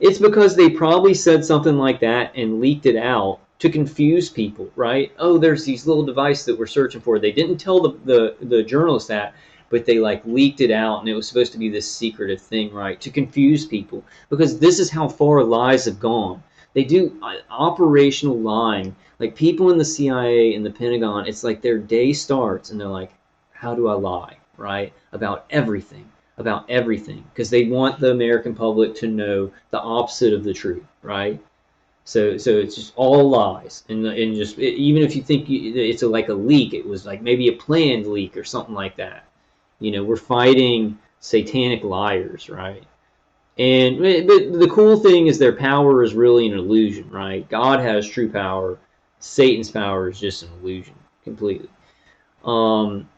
It's because they probably said something like that and leaked it out to confuse people, right? Oh, there's these little devices that we're searching for. They didn't tell the journalist that, but they like leaked it out, and it was supposed to be this secretive thing, right? To confuse people, because this is how far lies have gone. They do operational lying. Like people in the CIA and the Pentagon, it's like their day starts, and they're like, how do I lie, right? About everything. about everything because they want the American public to know the opposite of the truth, right? So it's just all lies, and just even if you think it's like a leak, it was like maybe a planned leak or something like that. We're fighting satanic liars, right? And but the cool thing is their power is really an illusion, right? God has true power. Satan's power is just an illusion, completely. Um,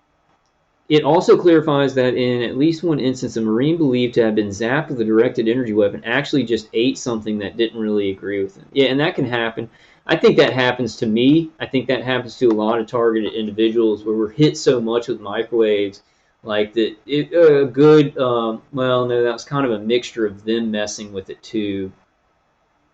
it also clarifies that in at least one instance, a Marine believed to have been zapped with a directed energy weapon actually just ate something that didn't really agree with him. Yeah, and that can happen. I think that happens to me. I think that happens to a lot of targeted individuals where we're hit so much with microwaves, like that. Well, no, that was kind of a mixture of them messing with it too.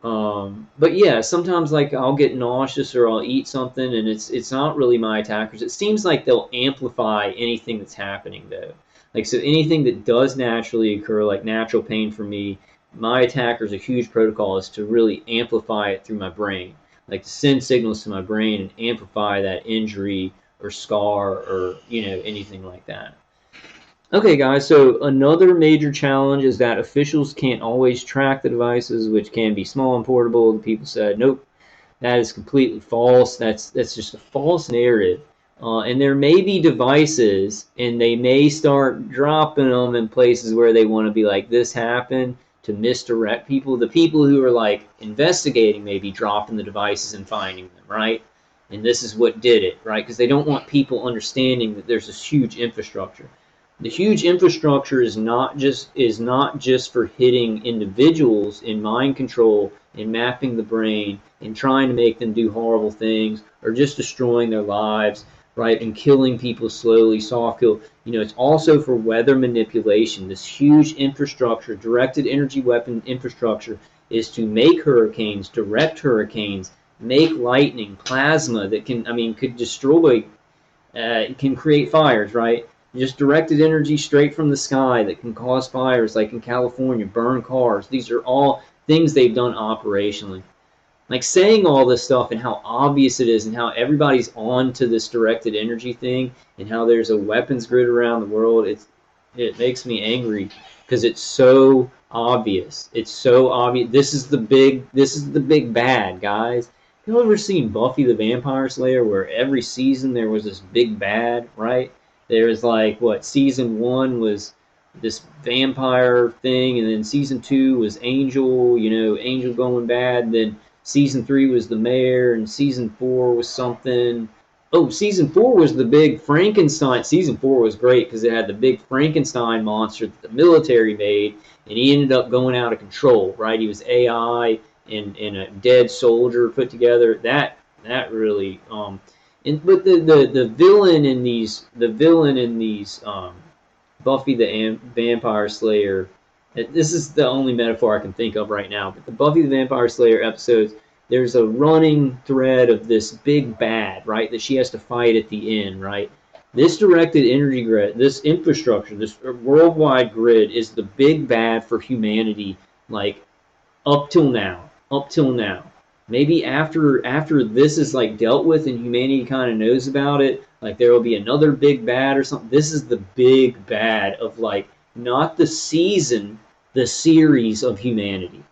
But yeah, sometimes like I'll get nauseous or I'll eat something and it's not really my attackers. It seems like they'll amplify anything that's happening though. Like so anything that does naturally occur, like natural pain for me, my attackers a huge protocol is to really amplify it through my brain. Like to send signals to my brain and amplify that injury or scar or anything like that. Okay, guys, so another major challenge is that officials can't always track the devices, which can be small and portable. The people said, nope, that is completely false. That's just a false narrative. And there may be devices, and they may start dropping them in places where they want to be like, this happened to misdirect people. The people who are like investigating may be dropping the devices and finding them, right? And this is what did it, right? Because they don't want people understanding that there's this huge infrastructure. The huge infrastructure is not just for hitting individuals in mind control and mapping the brain and trying to make them do horrible things or just destroying their lives, right, and killing people slowly, soft kill. It's also for weather manipulation. This huge infrastructure, directed energy weapon infrastructure, is to make hurricanes, direct hurricanes, make lightning, plasma that could destroy, can create fires, right? Just directed energy straight from the sky that can cause fires, like in California, burn cars. These are all things they've done operationally. Like saying all this stuff and how obvious it is and how everybody's on to this directed energy thing and how there's a weapons grid around the world, it makes me angry because it's so obvious. It's so obvious. This is the big bad, guys. You ever seen Buffy the Vampire Slayer where every season there was this big bad, right? There was like what season 1 was this vampire thing, and then season 2 was Angel, Angel going bad, and then season 3 was the mayor, and season 4 was something. Oh, season 4 was the big Frankenstein. Season 4 was great because it had the big Frankenstein monster that the military made, and he ended up going out of control, right? He was AI and a dead soldier put together. That really but the villain in these Buffy the Vampire Slayer. This is the only metaphor I can think of right now. But the Buffy the Vampire Slayer episodes, there's a running thread of this big bad, right, that she has to fight at the end, right? This directed energy grid, this infrastructure, this worldwide grid is the big bad for humanity, like up till now. Up till now. Maybe after this is like dealt with and humanity kind of knows about it, like there will be another big bad or something. This is the big bad of like not the season, the series of humanity.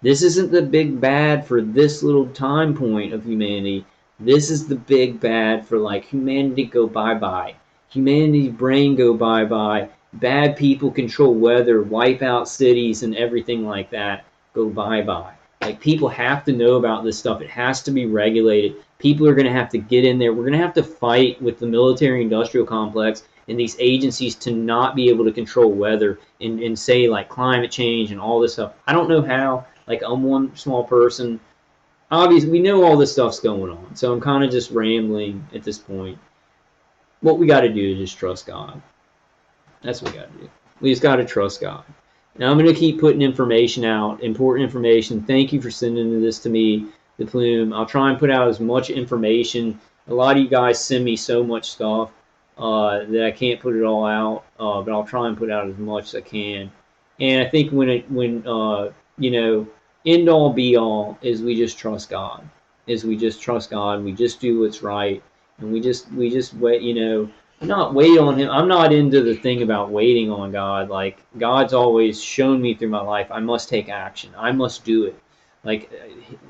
This isn't the big bad for this little time point of humanity. This is the big bad for like humanity go bye-bye. Humanity's brain go bye-bye. Bad people control weather, wipe out cities and everything like that go bye-bye. Like people have to know about this stuff. It has to be regulated. People are going to have to get in there. We're going to have to fight with the military-industrial complex and these agencies to not be able to control weather and say like climate change and all this stuff. I don't know how. Like I'm one small person. Obviously, we know all this stuff's going on. So I'm kind of just rambling at this point. What we got to do is just trust God. That's what we got to do. We just got to trust God. Now I'm going to keep putting information out, important information. Thank you for sending this to me, the Plume. I'll try and put out as much information. A lot of you guys send me so much stuff that I can't put it all out, but I'll try and put out as much as I can. And I think end all be all is we just trust God. Is we just trust God. We just do what's right, and we just wait. not wait on him. I'm not into the thing about waiting on God. Like, God's always shown me through my life, I must take action. I must do it. Like,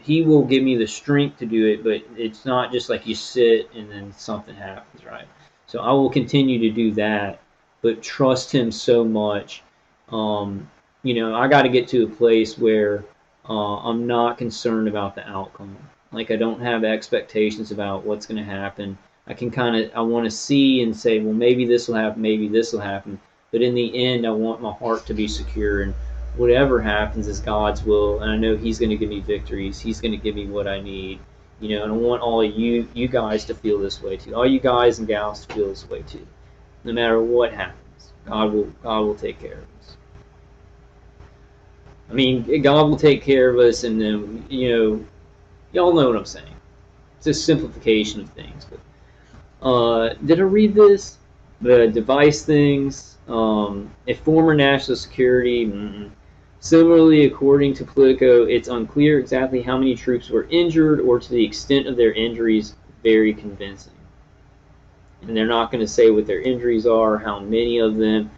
he will give me the strength to do it, but it's not just like you sit and then something happens, right? So I will continue to do that, but trust him so much. Um, I got to get to a place where I'm not concerned about the outcome. Like, I don't have expectations about what's going to happen. I want to see and say, well, maybe this will happen, maybe this will happen. But in the end, I want my heart to be secure, and whatever happens is God's will. And I know He's going to give me victories. He's going to give me what I need. And I want all of you guys to feel this way too. All you guys and gals to feel this way too. No matter what happens, God will take care of us. I mean, God will take care of us, and then y'all know what I'm saying. It's a simplification of things, but. Did I read this? The device things. A former national security. Similarly, according to Politico, it's unclear exactly how many troops were injured or to the extent of their injuries. Very convincing. And they're not going to say what their injuries are, how many of them.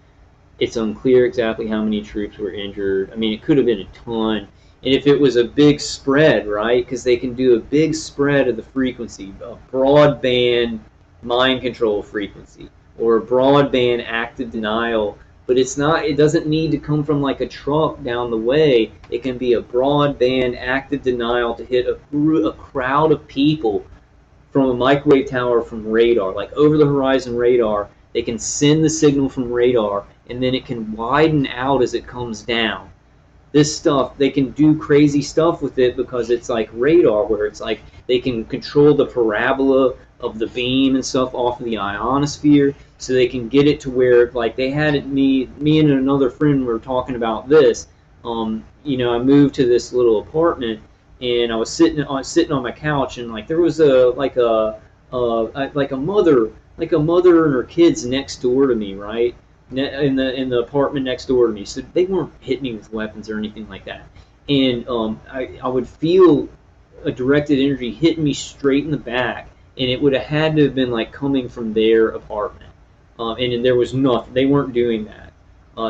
It's unclear exactly how many troops were injured. I mean, it could have been a ton. And if it was a big spread, right? Because they can do a big spread of the frequency, a broadband mind control frequency, or a broadband active denial. But it doesn't need to come from like a truck down the way. It can be a broadband active denial to hit a crowd of people from a microwave tower from radar, like over the horizon radar. They can send the signal from radar, and then it can widen out as it comes down. This stuff, they can do crazy stuff with it because it's like radar, where it's like they can control the parabola of the beam and stuff off of the ionosphere, so they can get it to where, like, they had it, me and another friend were talking about this. I moved to this little apartment, and I was sitting on my couch, and like there was a mother and her kids next door to me, right? In the apartment next door to me, so they weren't hitting me with weapons or anything like that. And I would feel a directed energy hitting me straight in the back, and it would have had to have been like coming from their apartment. And there was nothing. They weren't doing that.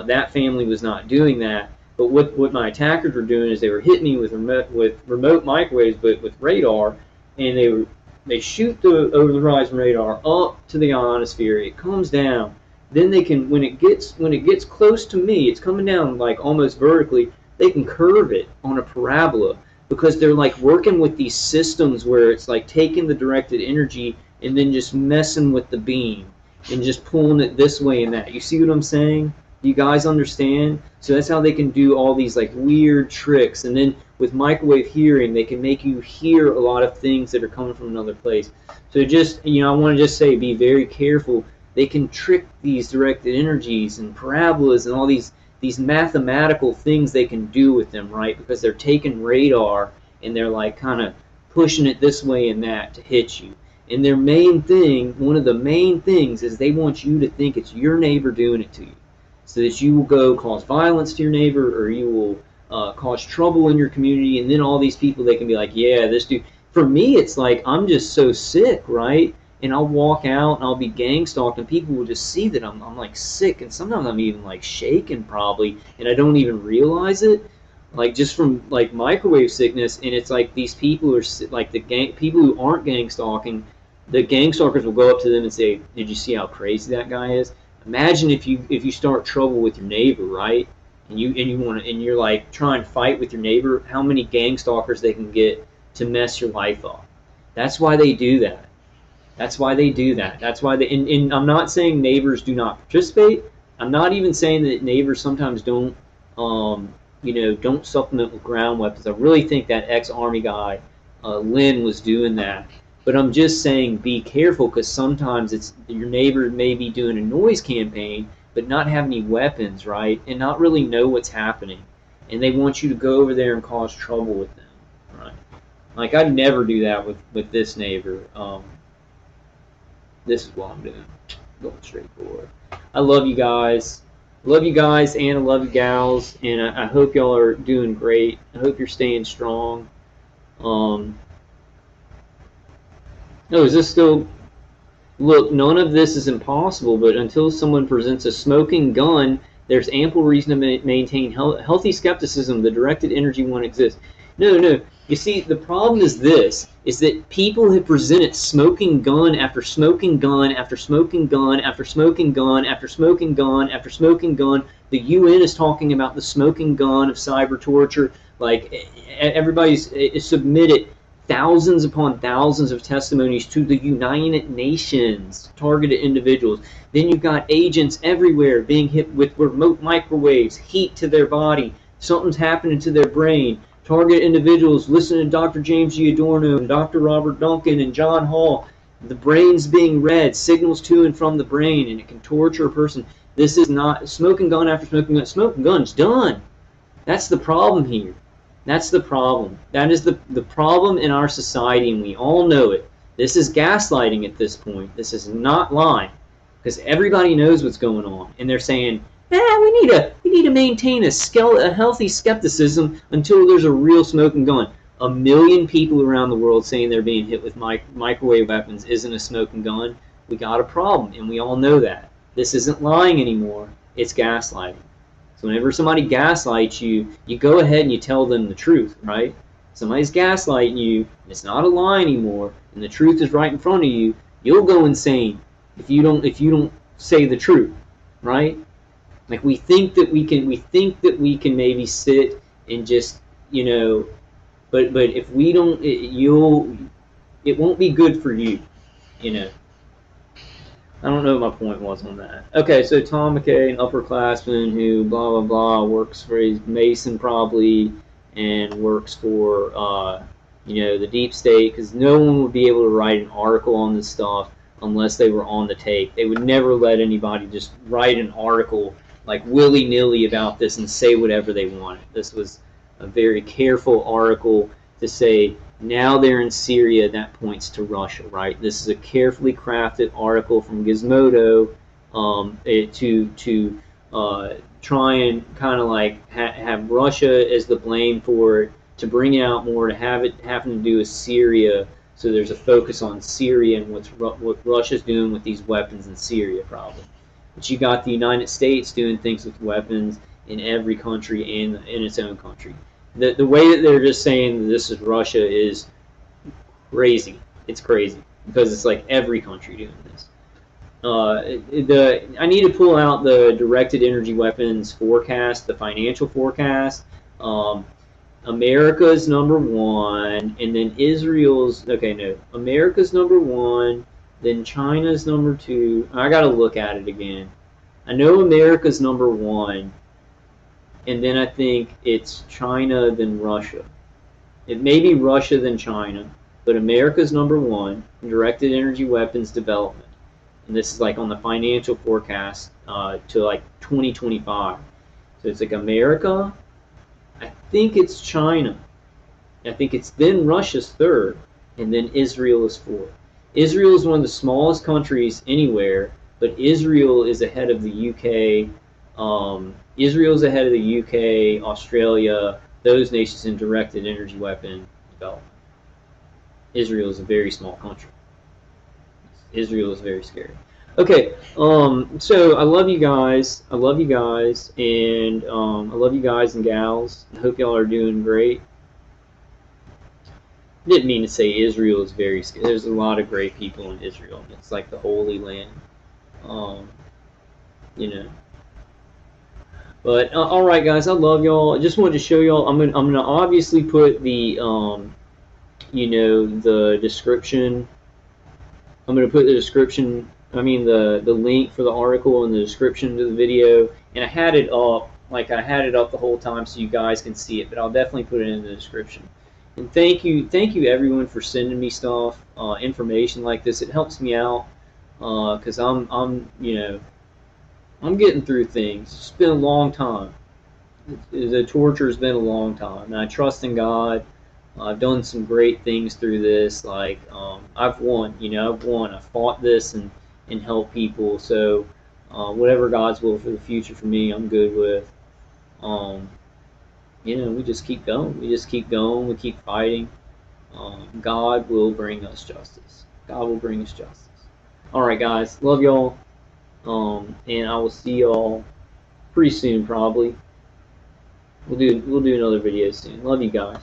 That family was not doing that. But what my attackers were doing is they were hitting me with remote microwaves, but with radar, and they shoot the over the horizon radar up to the ionosphere. It comes down. Then they can, when it gets close to me, it's coming down like almost vertically. They can curve it on a parabola, because they're like working with these systems where it's like taking the directed energy and then just messing with the beam and just pulling it this way and that. You see what I'm saying? Do you guys understand? So that's how they can do all these like weird tricks. And then with microwave hearing, they can make you hear a lot of things that are coming from another place. So just, I want to just say, be very careful. They can trick these directed energies and parabolas and all these mathematical things they can do with them, right? Because they're taking radar and they're like kind of pushing it this way and that to hit you. And their main thing, one of the main things, is they want you to think it's your neighbor doing it to you, so that you will go cause violence to your neighbor, or you will cause trouble in your community. And then all these people, they can be like, yeah, this dude. For me, it's like I'm just so sick, right? And I'll walk out and I'll be gang stalked, and people will just see that I'm like sick, and sometimes I'm even like shaking probably, and I don't even realize it, like just from like microwave sickness. And it's like these people are like people who aren't gang stalking. The gang stalkers will go up to them and say, "Did you see how crazy that guy is?" Imagine if you start trouble with your neighbor, right? And you're like trying to fight with your neighbor. How many gang stalkers they can get to mess your life up? That's why they do that. That's why they do that. That's why and I'm not saying neighbors do not participate. I'm not even saying that neighbors sometimes don't, don't supplement with ground weapons. I really think that ex-Army guy, Lynn, was doing that. But I'm just saying, be careful, because sometimes it's your neighbor may be doing a noise campaign, but not have any weapons, right? And not really know what's happening. And they want you to go over there and cause trouble with them, right? Like, I'd never do that with this neighbor. This is what I'm doing. Going straight forward. I love you guys. Love you guys, and I love you gals. And I hope y'all are doing great. I hope you're staying strong. Oh, is this still... Look, none of this is impossible, but until someone presents a smoking gun, there's ample reason to maintain healthy skepticism. The directed energy won't exist. No, no. You see, the problem is this: is that people have presented smoking gun after smoking gun after smoking gun after smoking gun after smoking gun after smoking gun. The UN is talking about the smoking gun of cyber torture. Like everybody's submitted thousands upon thousands of testimonies to the United Nations, targeted individuals. Then you've got agents everywhere being hit with remote microwaves, heat to their body, something's happening to their brain. Target individuals, listen to Dr. James G. Adorno and Dr. Robert Duncan and John Hall. The brain's being read, signals to and from the brain, and it can torture a person. This is not smoking gun after smoking gun. Smoking gun's done. That's the problem here. That's the problem. That is the problem in our society, and we all know it. This is gaslighting at this point. This is not lying, because everybody knows what's going on, and they're saying, we need to maintain a healthy skepticism until there's a real smoking gun. 1 million people around the world saying they're being hit with microwave weapons isn't a smoking gun. We got a problem, and we all know that. This isn't lying anymore. It's gaslighting. So whenever somebody gaslights you, you go ahead and you tell them the truth, right? Somebody's gaslighting you, and it's not a lie anymore, and the truth is right in front of you. You'll go insane if you don't say the truth, right? Like we think that we can maybe sit and just but if we don't, it won't be good for you, you know. I don't know what my point was on that. Okay, so Tom McKay, an upperclassman who blah blah blah works for a Mason probably, and works for the deep state, because no one would be able to write an article on this stuff unless they were on the tape. They would never let anybody just write an article like willy-nilly about this and say whatever they wanted. This was a very careful article to say, now they're in Syria, that points to Russia, right? This is a carefully crafted article from Gizmodo to try and kind of like have Russia as the blame for it, to bring out more, to have it having to do with Syria. So there's a focus on Syria and what Russia's doing with these weapons in Syria, probably. But you got the United States doing things with weapons in every country and in its own country. The way that they're just saying that this is Russia is crazy. It's crazy because it's like every country doing this. I need to pull out the directed energy weapons forecast, the financial forecast. America's number one, and then Israel's. Okay, no, America's number one. Then China's number two. I gotta look at it again. I know America's number one, and then I think it's China, then Russia. It may be Russia, then China, but America's number one in directed energy weapons development. And this is like on the financial forecast to like 2025. So it's like America, I think it's China. I think it's then Russia's third, and then Israel is fourth. Israel is one of the smallest countries anywhere, but Israel is ahead of the UK. Israel is ahead of the UK, Australia, those nations in directed energy weapon development. Israel is a very small country. Israel is very scary. Okay, so I love you guys. I love you guys, and I love you guys and gals. I hope y'all are doing great. Didn't mean to say Israel is very scary. There's a lot of great people in Israel. It's like the Holy Land, you know. But all right, guys, I love y'all. I just wanted to show y'all. I'm gonna obviously put the the description. I'm gonna put the description. I mean the link for the article in the description to the video, and I had it up the whole time so you guys can see it. But I'll definitely put it in the description. And thank you everyone for sending me stuff, information like this. It helps me out because I'm getting through things. It's been a long time. The torture has been a long time, and I trust in God. I've done some great things through this. Like I've won. I've won. I've fought this and helped people. So whatever God's will for the future for me, I'm good with. We just keep going. We just keep going. We keep fighting. God will bring us justice. God will bring us justice. All right, guys, love y'all. And I will see y'all pretty soon, probably. We'll do another video soon. Love you guys.